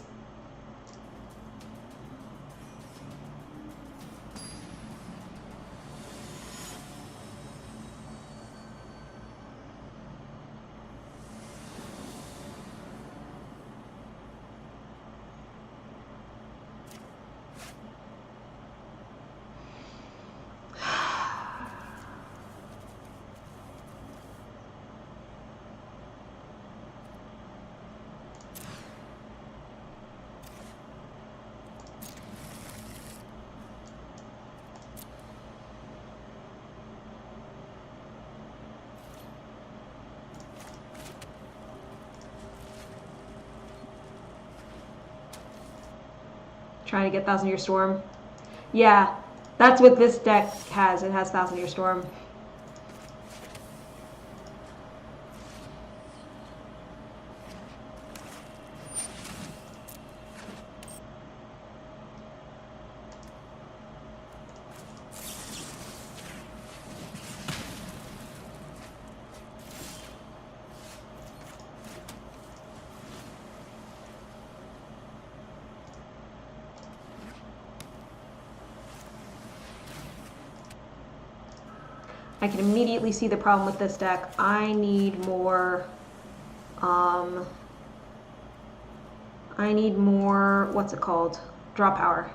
Trying to get Thousand Year Storm. Yeah, that's what this deck has. It has Thousand Year Storm. I can immediately see the problem with this deck. I need more, what's it called? Draw power.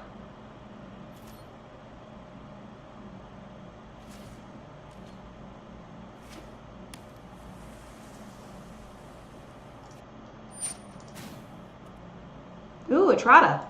Etrata.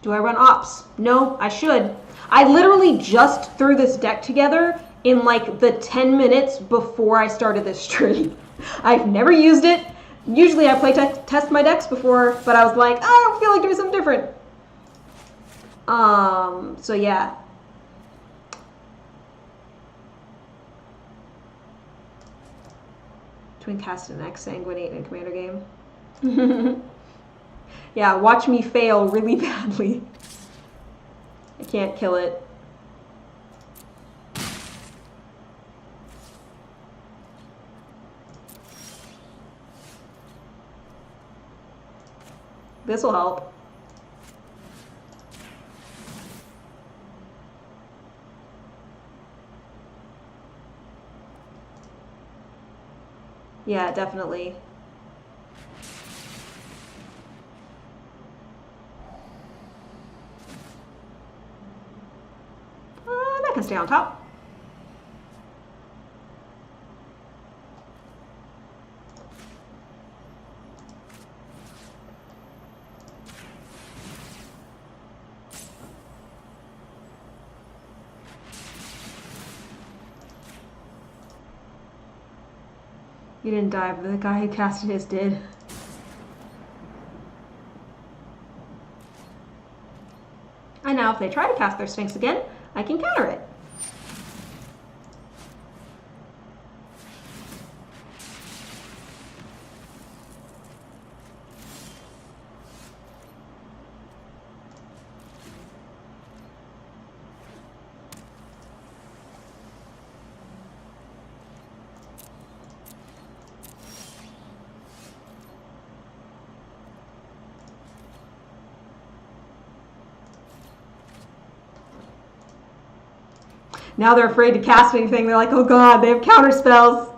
Do I run ops? No, I should. I literally just threw this deck together in like the 10 minutes before I started this stream. I've never used it. Usually I play test my decks before, but I was like, I don't feel like doing something different. So yeah. Between cast and X, Sanguinate, and Commander game. Yeah, watch me fail really badly. I can't kill it. This will help. Yeah, definitely. That can stay on top. You didn't die, but the guy who casted his did. And now if they try to cast their Sphinx again, I can counter it. Now they're afraid to cast anything. They're like, oh god, they have counter spells.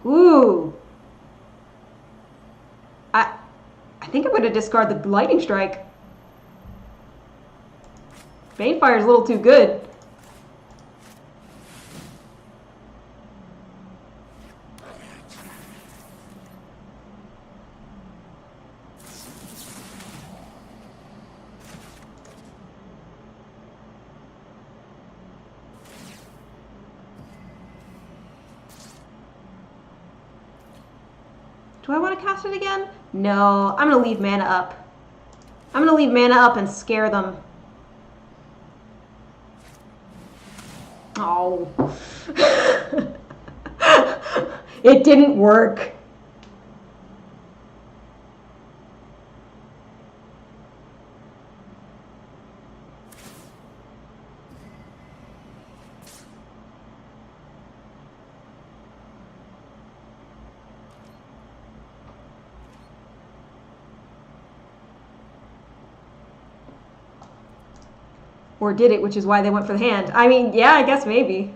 Ooh. I think I'm going to discard the Lightning Strike. Banefire's a little too good. Do I want to cast it again? No, I'm going to leave mana up. I'm going to leave mana up and scare them. Oh. It didn't work. Or did it, which is why they went for the hand. I mean, yeah, I guess maybe.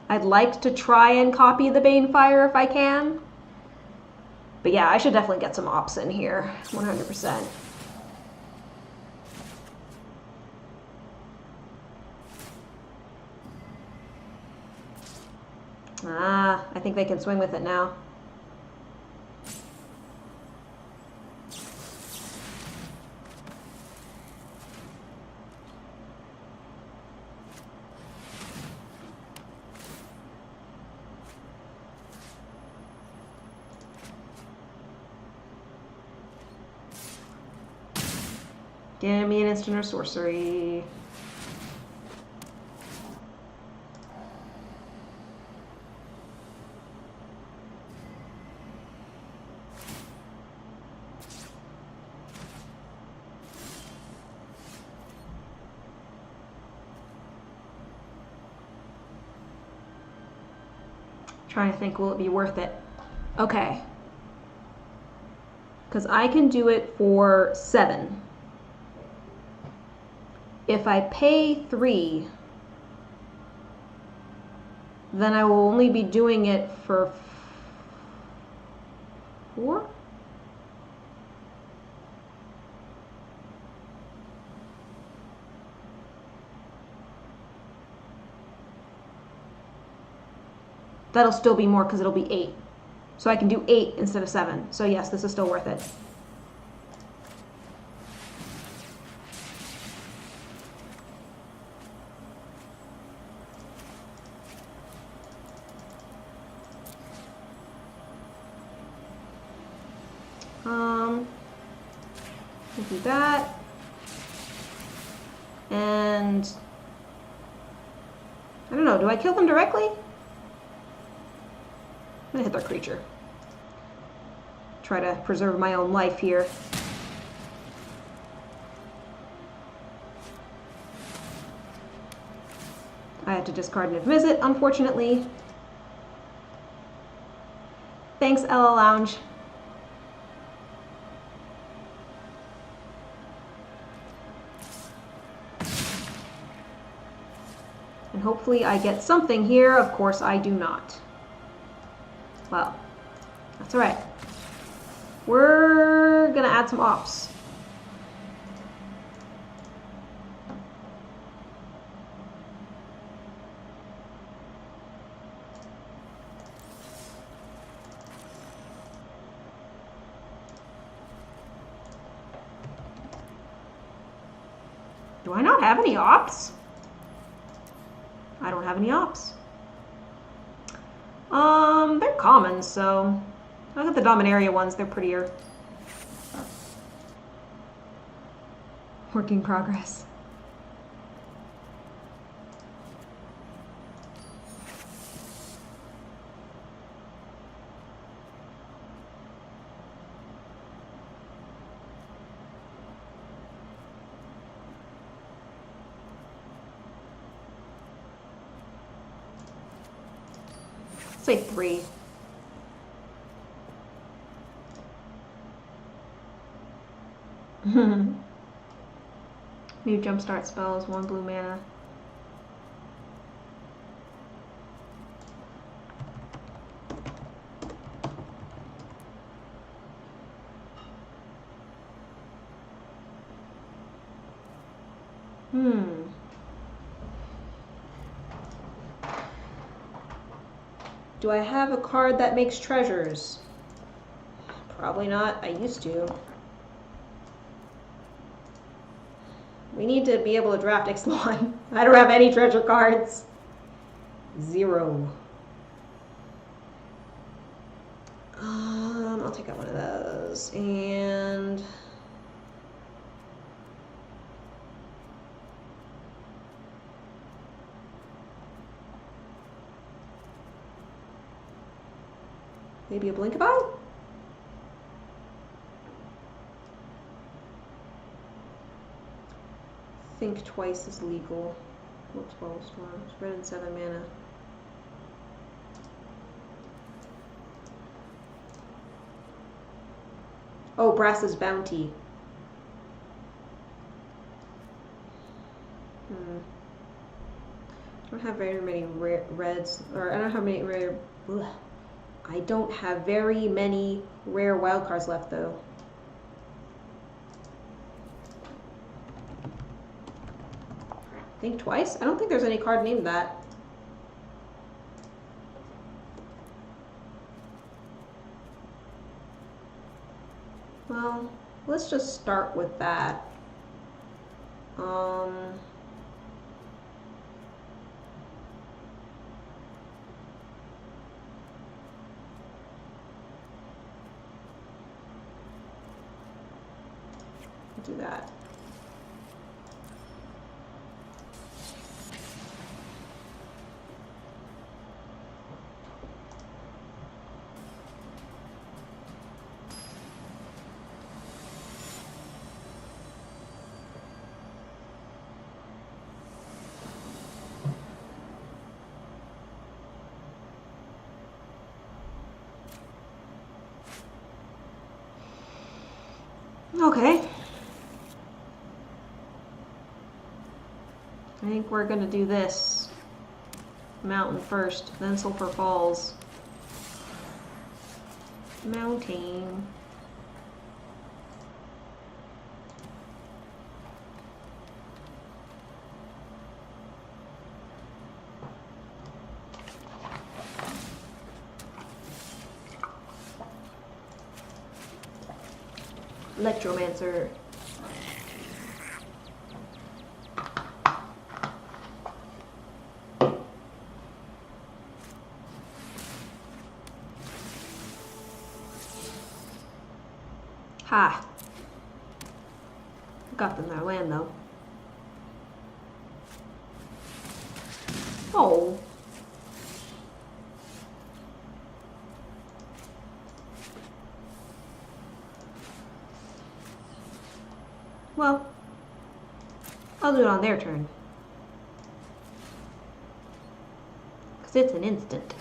I'd like to try and copy the Banefire if I can. But yeah, I should definitely get some ops in here, 100%. Ah, I think they can swing with it now. Give me an instant or sorcery. Trying to think, will it be worth it? Okay. Because I can do it for 7. If I pay 3, then I will only be doing it for 4? That'll still be more because it'll be 8. So I can do 8 instead of 7. So yes, this is still worth it. We'll do that. And I don't know, do I kill them directly? I'm gonna hit their creature. Try to preserve my own life here. I have to discard Niv Mizzet, unfortunately. Thanks, Ella Lounge. And hopefully I get something here. Of course I do not. Well, that's alright. We're gonna add some ops. Do I not have any ops? I don't have any ops. They're common, so I'll get the Dominaria ones, they're prettier. Work in progress. Say 3. New jumpstart spells, 1 blue mana. Do I have a card that makes treasures? Probably not. I used to. We need to be able to draft Ixalan. I don't have any treasure cards. 0. I'll take out one of those. And maybe a Blinkabot? Think twice is legal. Whoops, 12 storms. Red and 7 mana. Oh, Brass's Bounty. I don't have very many reds, or I don't have many rare. Ugh. I don't have very many rare wildcards left, though. Think twice? I don't think there's any card named that. Well, let's just start with that. Do that. Okay. I think we're gonna do this mountain first, then Sulphur Falls. Mountain. Electromancer. Ha! Got them their land though. Oh. Well, I'll do it on their turn. Because it's an instant.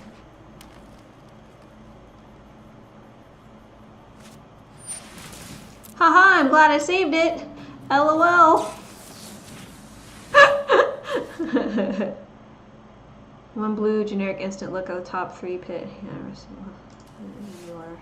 Haha, I'm glad I saved it. LOL. One blue, generic instant look at the top 3 pit. You are.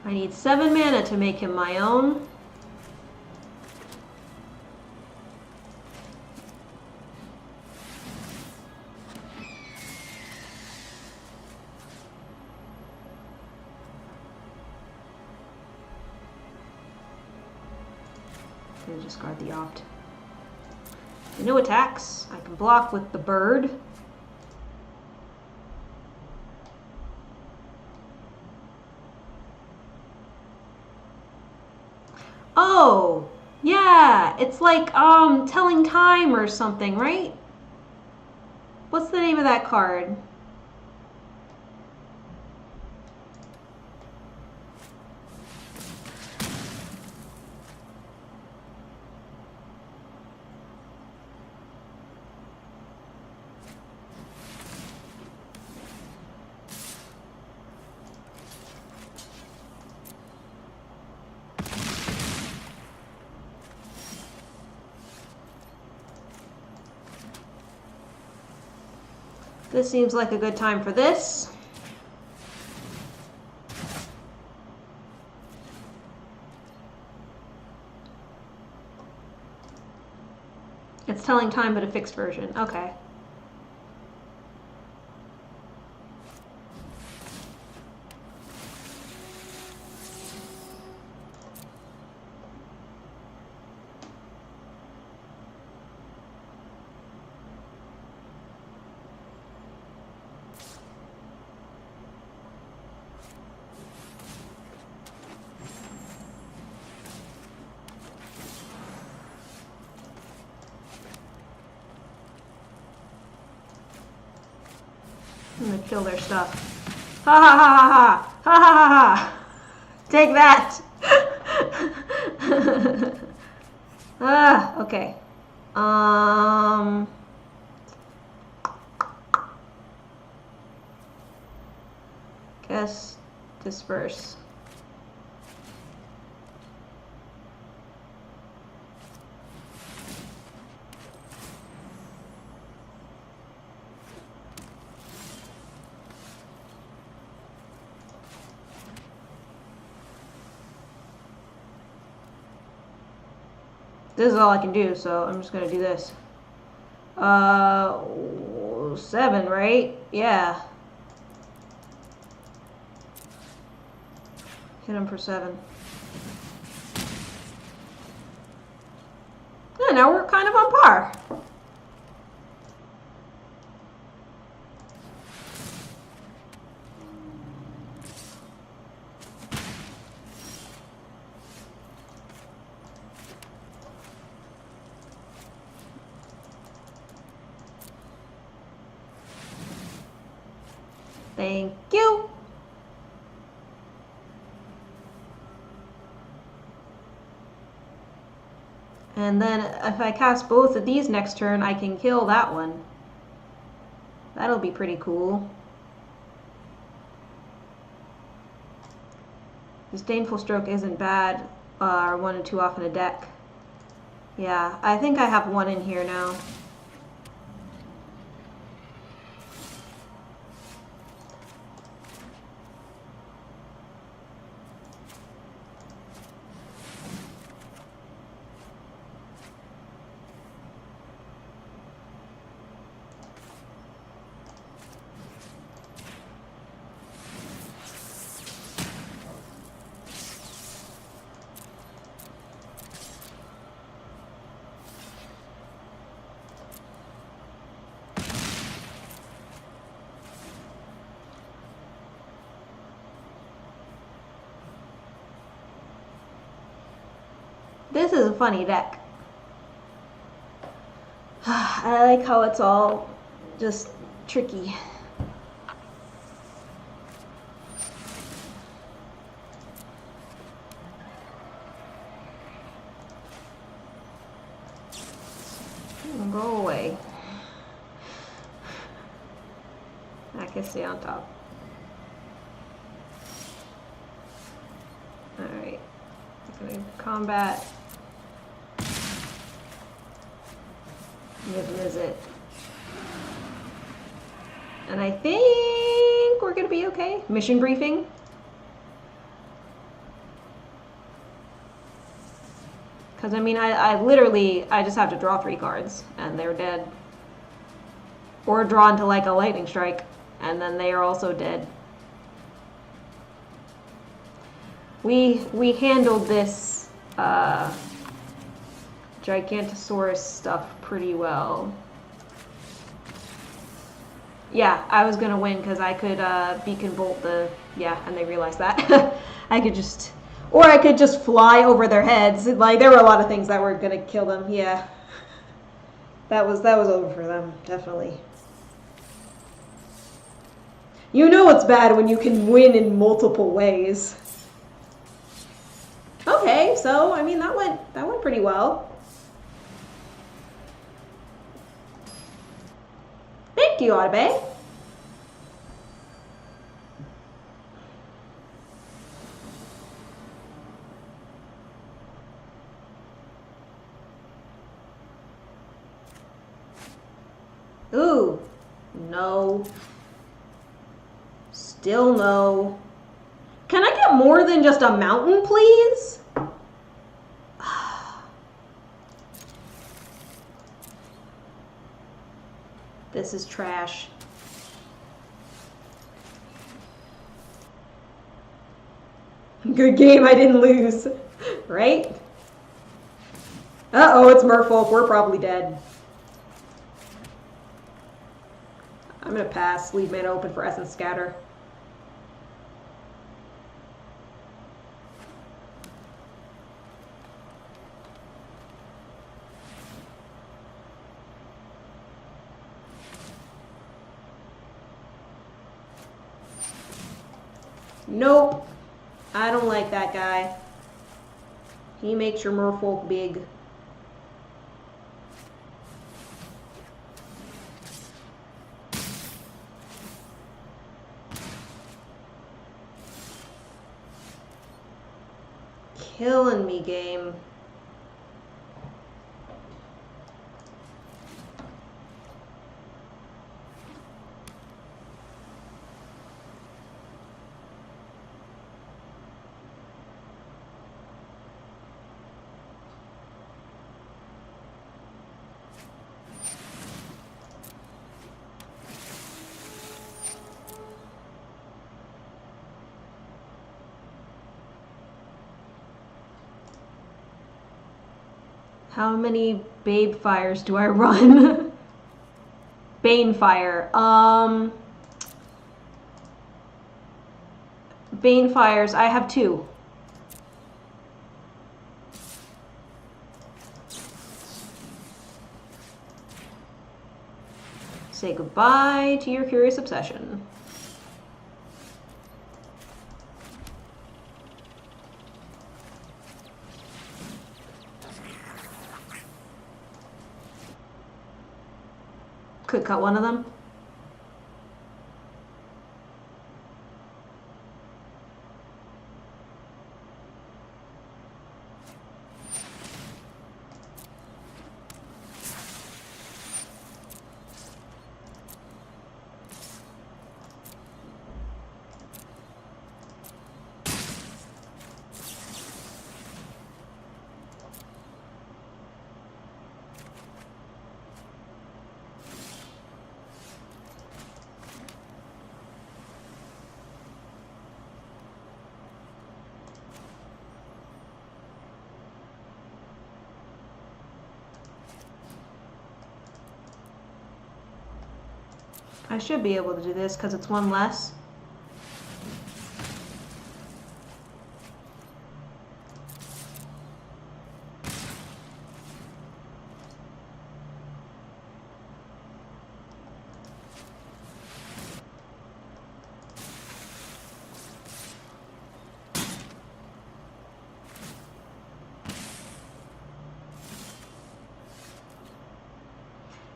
I need 7 mana to make him my own. I'm gonna discard the opt. No attacks. I can block with the bird. Oh, yeah, it's like telling time or something, right? What's the name of that card? This seems like a good time for this. It's telling time, but a fixed version. Okay. I'm gonna kill their stuff. Ha ha ha ha ha! Ha ha ha ha! Take that! Okay. Guess disperse. This is all I can do, so I'm just gonna do this. 7, right? Yeah. Hit him for 7. Yeah, now we're kind of on par. Thank you. And then if I cast both of these next turn, I can kill that one. That'll be pretty cool. Disdainful Stroke isn't bad, or 1 and 2 off in a deck. Yeah, I think I have 1 in here now. This is a funny deck. I like how it's all just tricky. Go away. I can stay on top. Alright. I'm gonna combat. Visit. And I think we're gonna be okay. Mission briefing. Because I mean, I literally just have to draw 3 cards and they're dead. Or draw into like a lightning strike and then they are also dead. We handled this Gigantosaurus stuff pretty well. Yeah, I was gonna win because I could beacon bolt the, yeah, and they realized that. I could just, or I could just fly over their heads. Like, there were a lot of things that were gonna kill them, yeah. That was over for them, definitely. You know it's bad when you can win in multiple ways. Okay, so I mean that went pretty well. Thank you, Audibay. Ooh, no. Still no. Can I get more than just a mountain, please? This is trash. Good game, I didn't lose. Right? Uh-oh, it's Merfolk. We're probably dead. I'm gonna pass. Leave mana open for Essence Scatter. Nope. I don't like that guy. He makes your merfolk big. Killing me, game. How many Babe Fires do I run? Bane Fire. Bane Fires, I have 2. Say goodbye to your curious obsession. Could cut one of them. I should be able to do this because it's one less.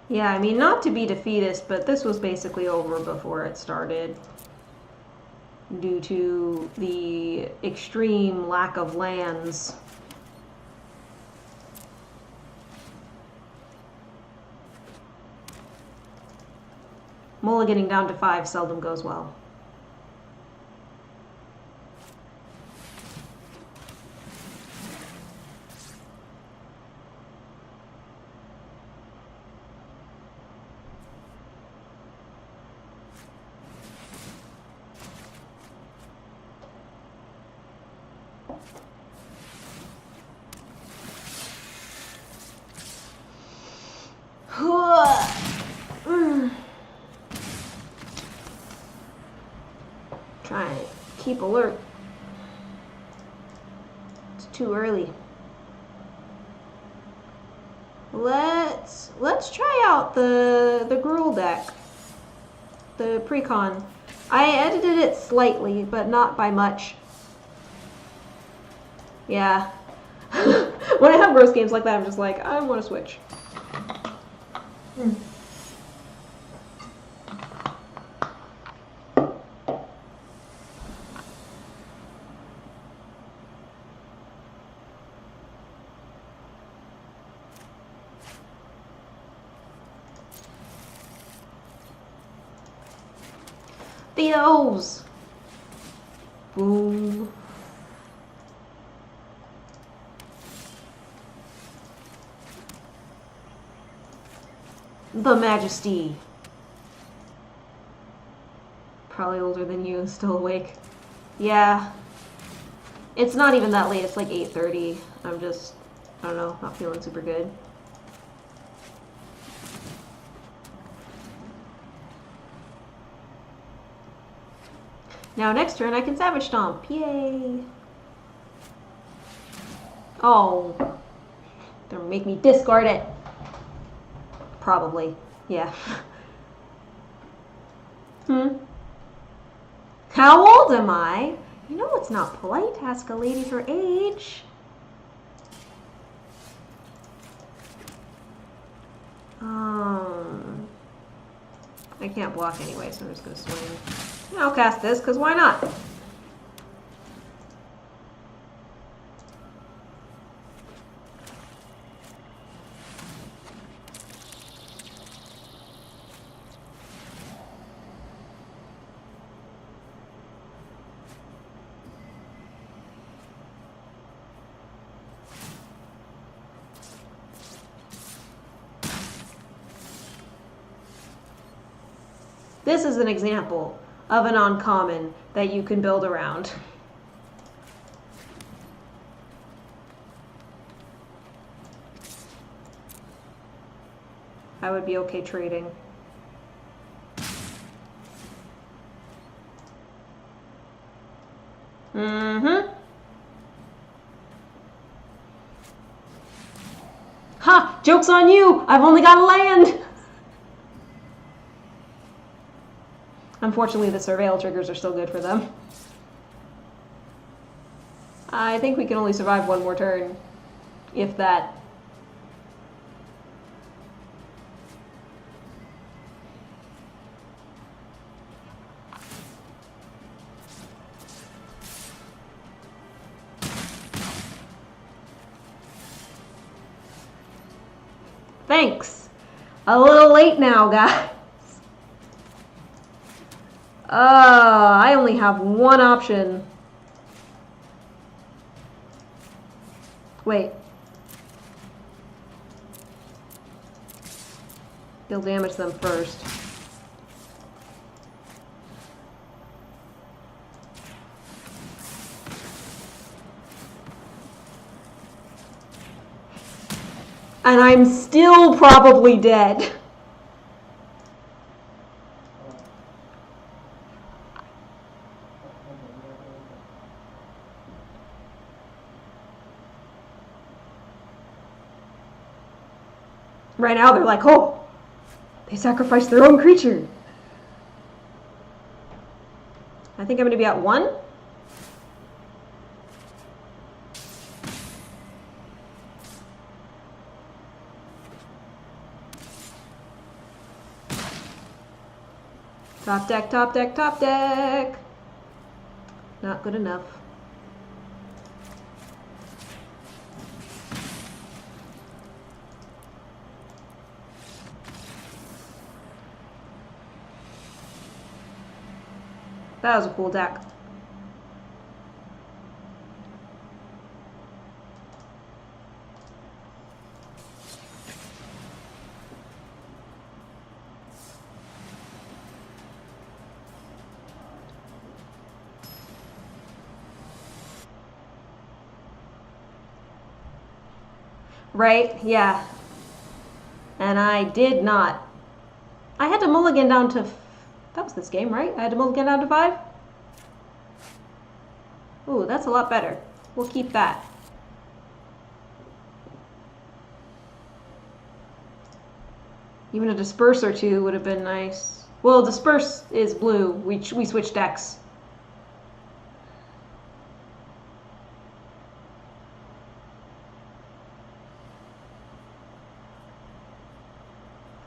Yeah, I mean, not to be defeatist, but this was basically over before it started due to the extreme lack of lands. Mulliganing down to 5 seldom goes well. Try and keep alert. It's too early. Let's try out the Gruul deck. The precon. I edited it slightly, but not by much. Yeah. When I have gross games like that, I'm just like, I want to switch. Theos! Boom. The Majesty. Probably older than you and still awake. Yeah. It's not even that late. It's like 8:30. I'm just, I don't know, not feeling super good. Now next turn I can Savage Stomp. Yay! Oh. They're gonna make me discard it. Probably. Yeah. How old am I? You know it's not polite to ask a lady her age. I can't block anyway, so I'm just gonna swing. I'll cast this, because why not? This is an example of an uncommon that you can build around. I would be okay trading. Mm-hmm. Ha! Joke's on you! I've only got a land! Unfortunately, the surveil triggers are still good for them. I think we can only survive one more turn, if that. Thanks. A little late now, guys. I only have one option. Wait. He'll damage them first. And I'm still probably dead. Right now they're like, oh, they sacrificed their own creature. I think I'm going to be at 1. Top deck, top deck, top deck. Not good enough. That was a cool deck. Right? Yeah. And I did not. I had to mulligan down to... That was this game, right? I had to mulligan down to 5? Ooh, that's a lot better. We'll keep that. Even a disperse or 2 would have been nice. Well, disperse is blue. We switched decks.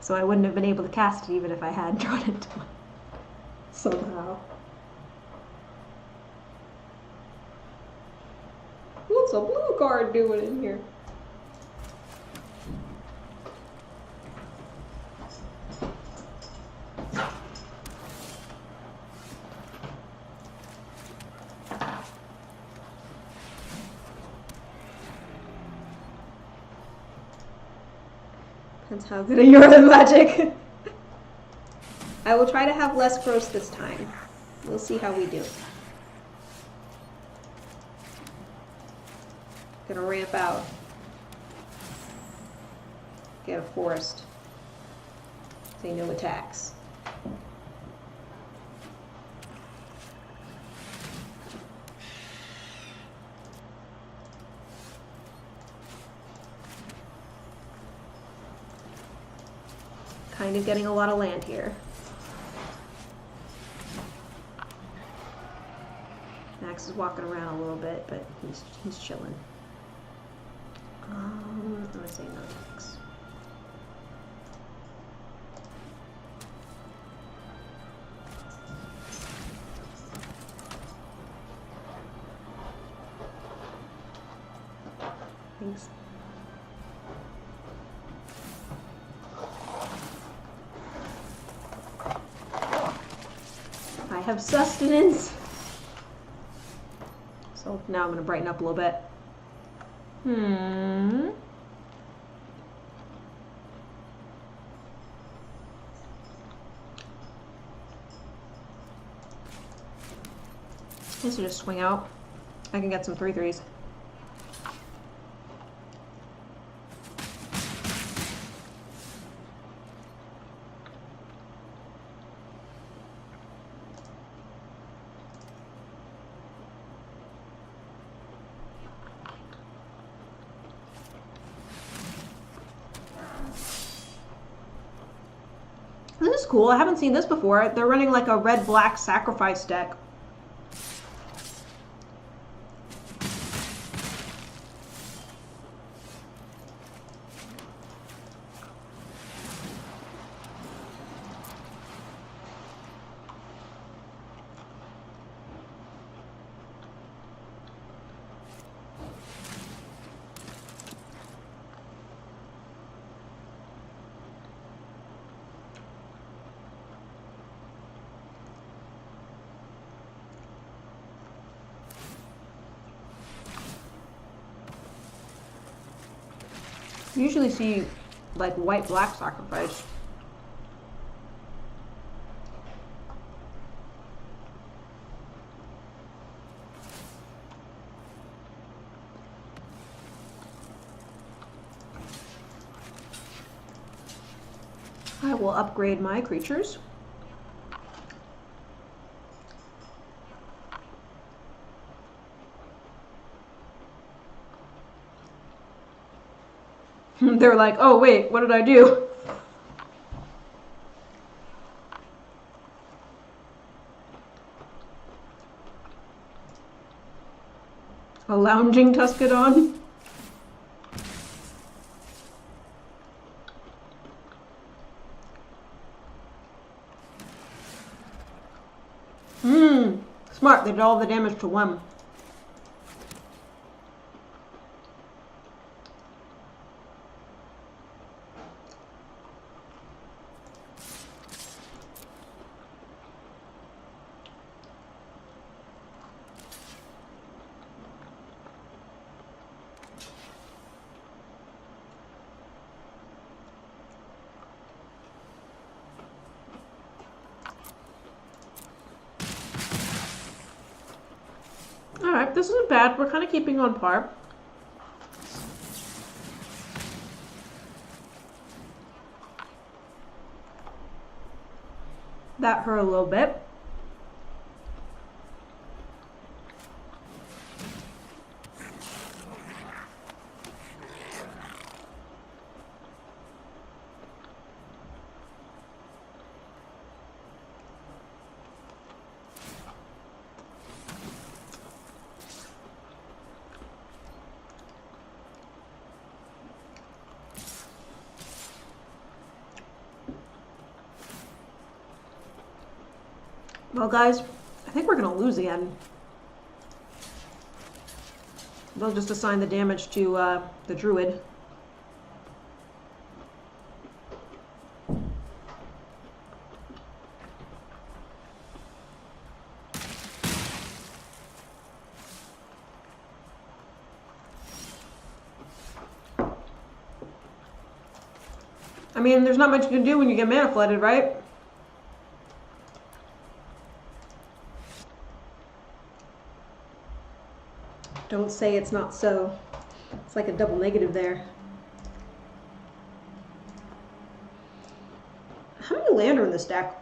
So I wouldn't have been able to cast it even if I had drawn it somehow. What's a blue card doing in here? Depends how good you are at magic. I will try to have less gross this time. We'll see how we do. Gonna ramp out. Get a forest. Say no attacks. Kind of getting a lot of land here. Max is walking around a little bit, but he's chilling. I'm gonna say no attacks. Thanks. I have sustenance. So now I'm going to brighten up a little bit. This will just swing out. I can get some 3/3s. is cool. I haven't seen this before. They're running like a red-black sacrifice deck. You usually see like white-black sacrifice. I will upgrade my creatures. They're like, oh wait, what did I do? A lounging Tuscadon? Smart, they did all the damage to one. Alright, this isn't bad. We're kind of keeping on par. That hurt a little bit. Well, guys, I think we're going to lose again. They'll just assign the damage to the druid. I mean, there's not much you can do when you get mana flooded, right? Don't say it's not so. It's like a double negative there. How many land are in this deck?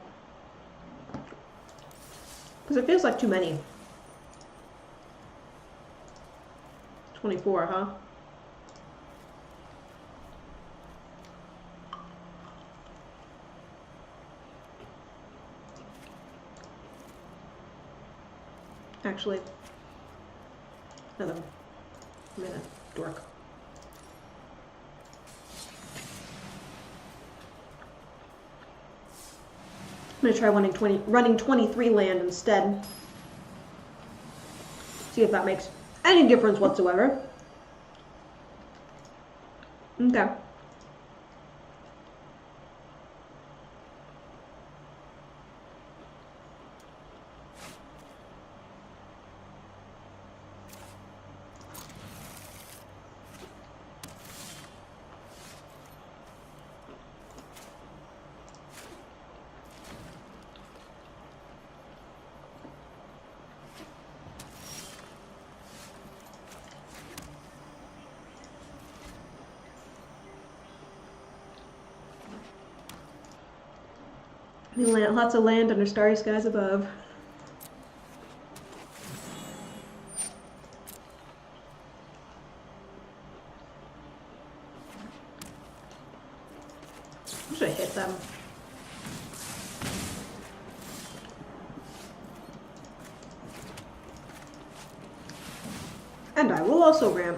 Because it feels like too many. 24, huh? Actually, another minute, dork. I'm gonna try running 23 land instead. See if that makes any difference whatsoever. Okay. Lots of land under starry skies above. I should have hit them. And I will also ramp.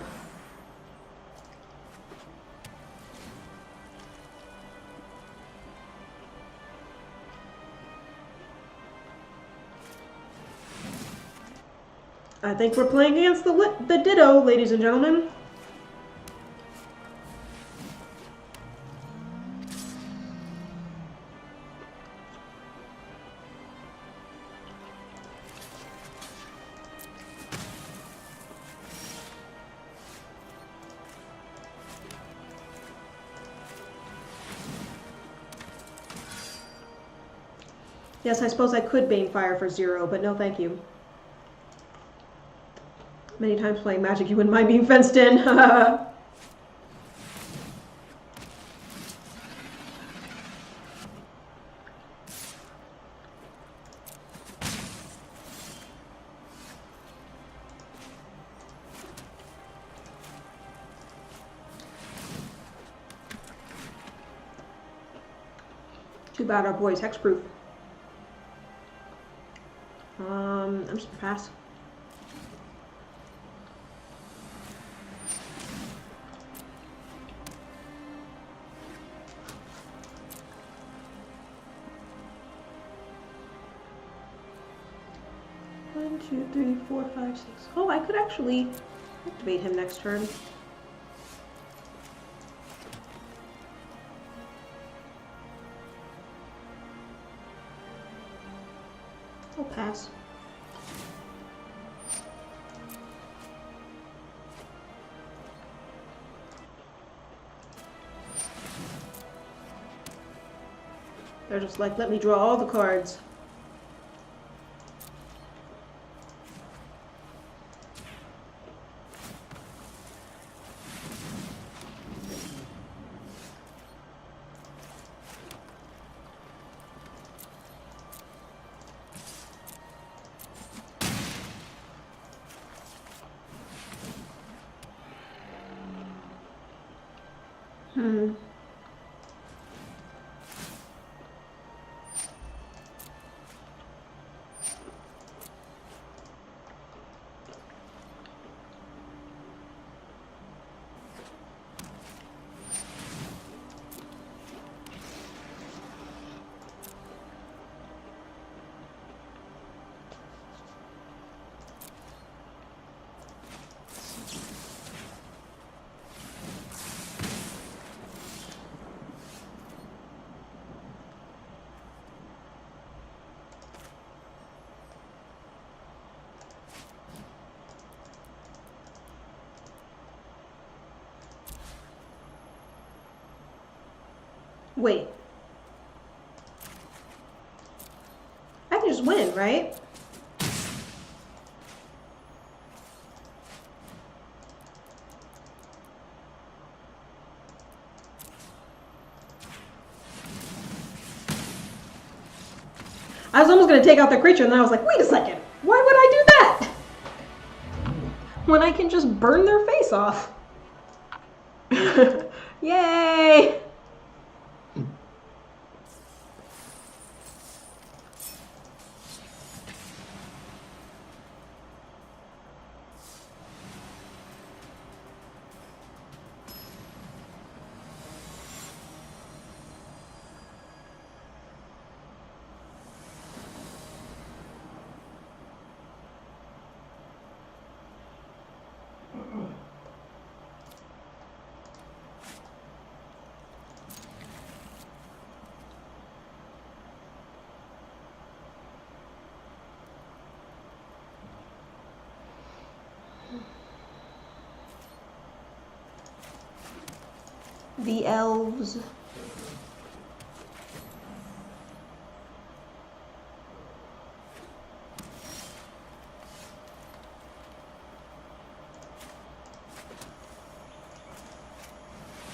I think we're playing against the Ditto, ladies and gentlemen. Yes, I suppose I could Bane Fire for 0, but no thank you. Many times playing Magic, you wouldn't mind being fenced in. Too bad our boy's hexproof. I'm just gonna pass. One, two, three, four, five, six. Oh, I could actually activate him next turn. I'll pass. They're just like, let me draw all the cards. Wait. I can just win, right? I was almost going to take out the creature, and then I was like, wait a second. Why would I do that? When I can just burn their face off. Yay! The elves.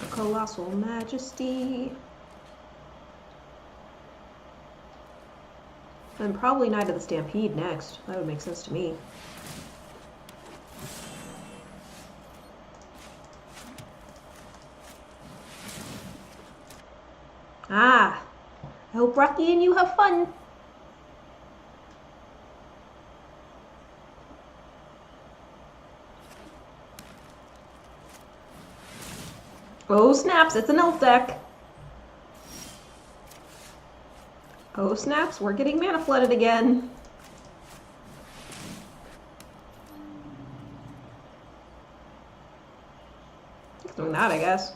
A colossal majesty. And probably Knight of the Stampede next. That would make sense to me. Ah, I hope Rocky and you have fun. Oh snaps, it's an elf deck. Oh snaps, we're getting mana flooded again. Doing that, I guess.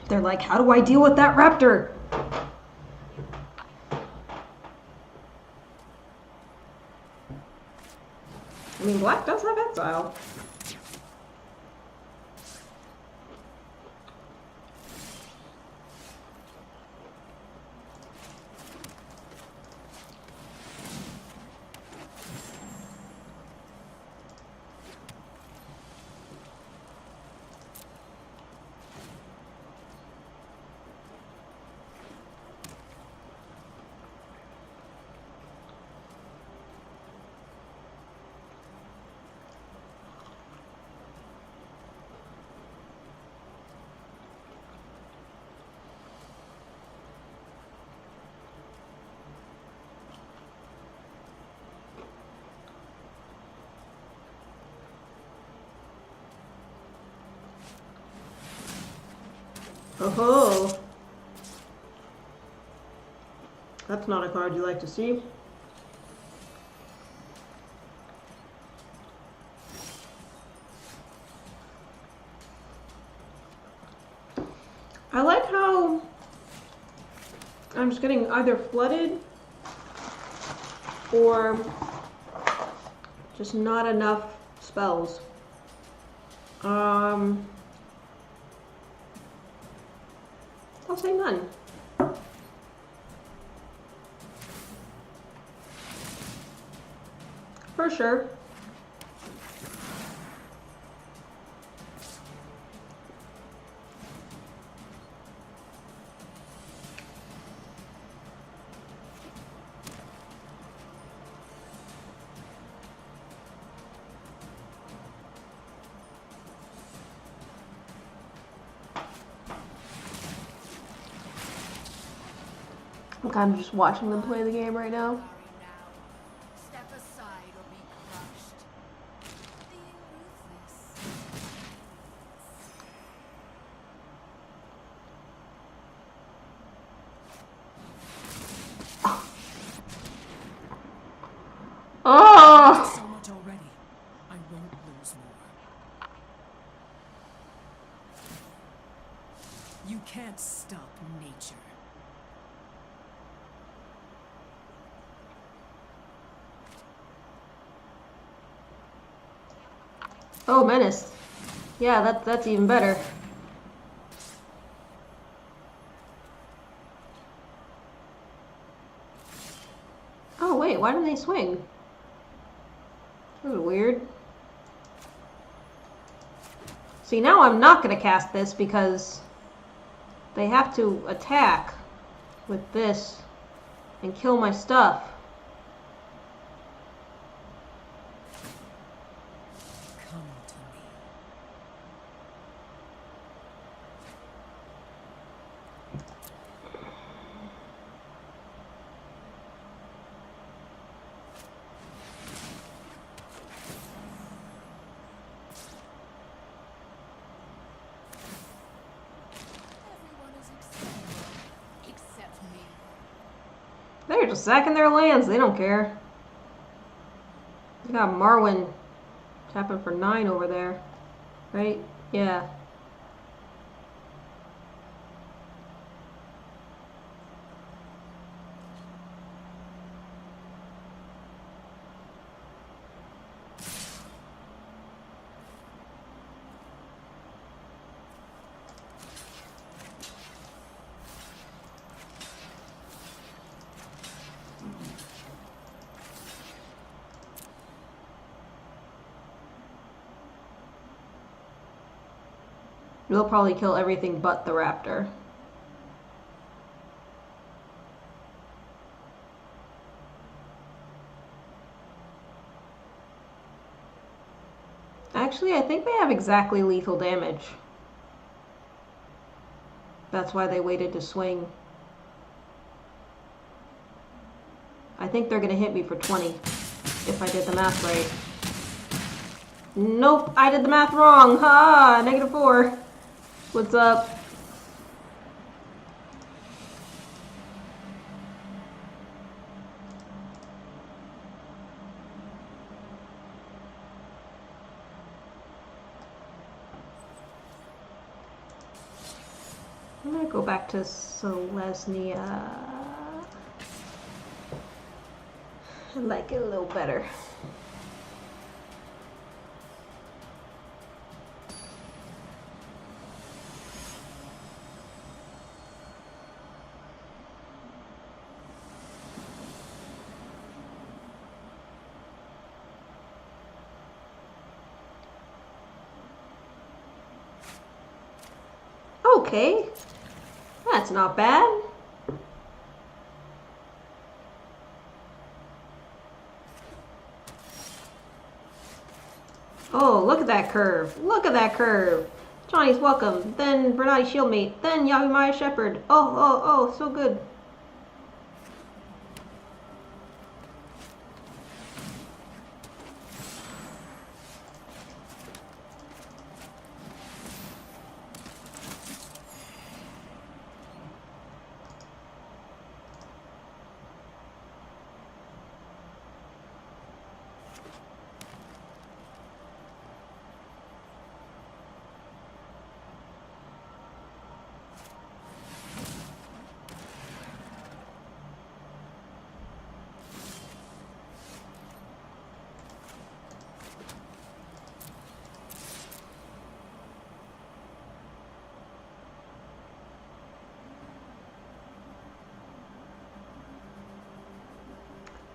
They're like, how do I deal with that raptor? I mean, black does have exile. Oh, that's not a card you like to see. I like how I'm just getting either flooded or just not enough spells. I'll say none. For sure. I'm kind of just watching them play the game right now. Step aside or be crushed. Being ruthless. Oh! So much already. I won't lose more. You can't stop nature. Oh, Menace. Yeah, that's even better. Oh, wait, why didn't they swing? That was weird. See, now I'm not going to cast this because they have to attack with this and kill my stuff. Come to me. Everyone is acceptable, except me. They're just sacking their lands. They don't care. They got Marwyn tapping for 9 over there. Right? Yeah. We'll probably kill everything but the raptor. Actually, I think they have exactly lethal damage. That's why they waited to swing. I think they're gonna hit me for 20, if I did the math right. Nope, I did the math wrong. Ha! -4. What's up? I'm gonna go back to Selesnya. I like it a little better. Okay, that's not bad. Oh, look at that curve. Look at that curve. Johnny's welcome, then Bernardi Shieldmate, then Yabimaya Shepherd. Oh, so good.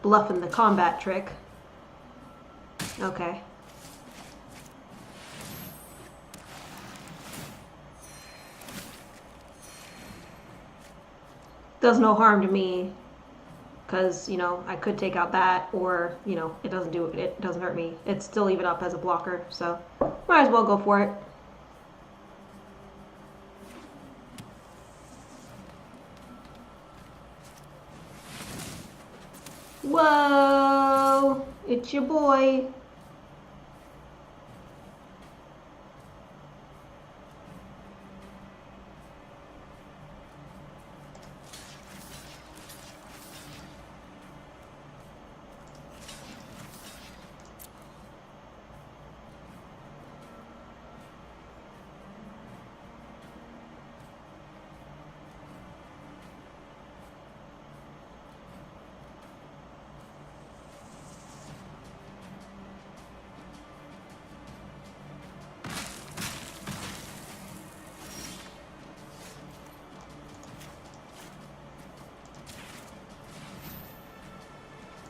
Bluffing the combat trick. Okay. Does no harm to me, because, you know, I could take out that, or, you know, it doesn't hurt me. It's still even up as a blocker, so might as well go for it. Whoa! It's your boy.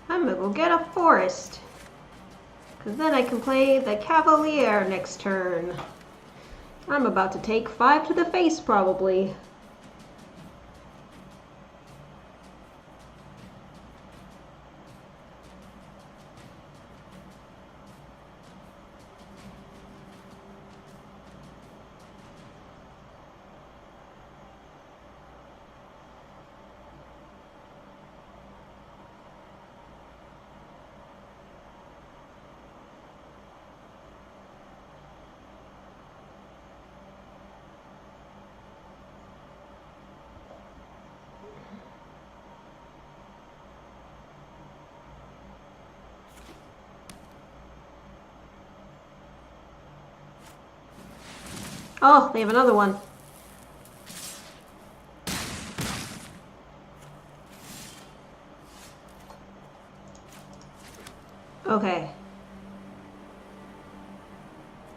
I'm gonna go get a forest. Because then I can play the Cavalier next turn. I'm about to take 5 to the face, probably. Oh, they have another one. Okay.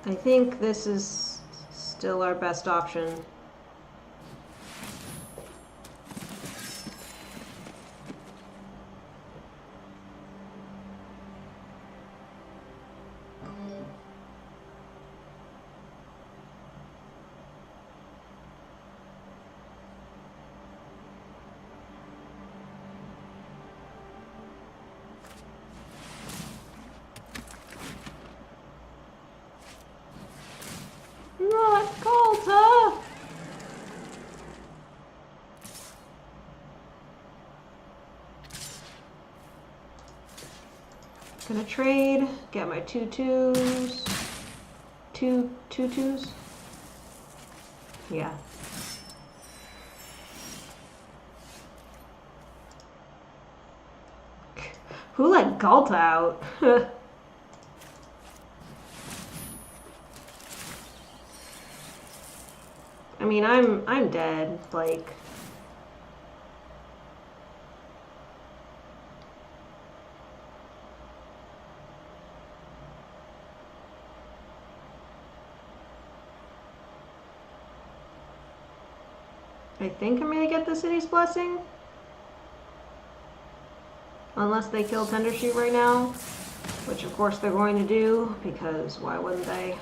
I think this is still our best option. Gonna trade, get my 2/2s. Two 2/2s? Yeah. Who let Galta out? I mean, I'm dead, like. I think I'm gonna get the city's blessing. Unless they kill Tendershoot right now, which of course they're going to do, because why wouldn't they?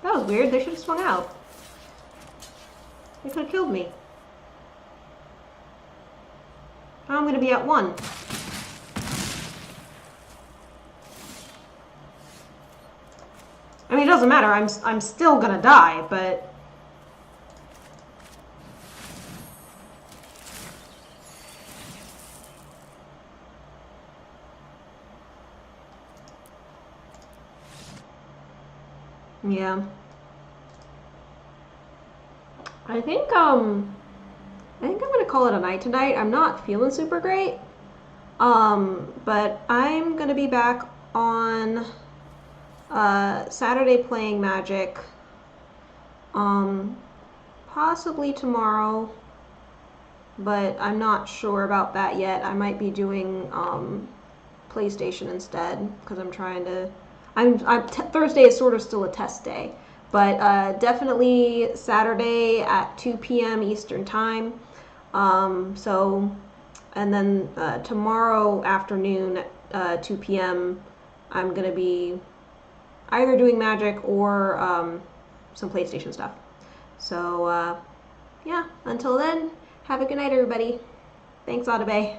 That was weird, they should have swung out. They could have killed me. Now I'm gonna be at 1. I mean, it doesn't matter. I'm still gonna die, but yeah. I think I'm gonna call it a night tonight. I'm not feeling super great. But I'm gonna be back on Saturday playing Magic. Possibly tomorrow, but I'm not sure about that yet. I might be doing PlayStation instead because I'm trying to. Thursday is sort of still a test day, but definitely Saturday at 2 p.m. Eastern time. So, and then tomorrow afternoon at 2 p.m. I'm gonna be either doing Magic or some PlayStation stuff. So, yeah, until then, have a good night, everybody. Thanks, Audibay.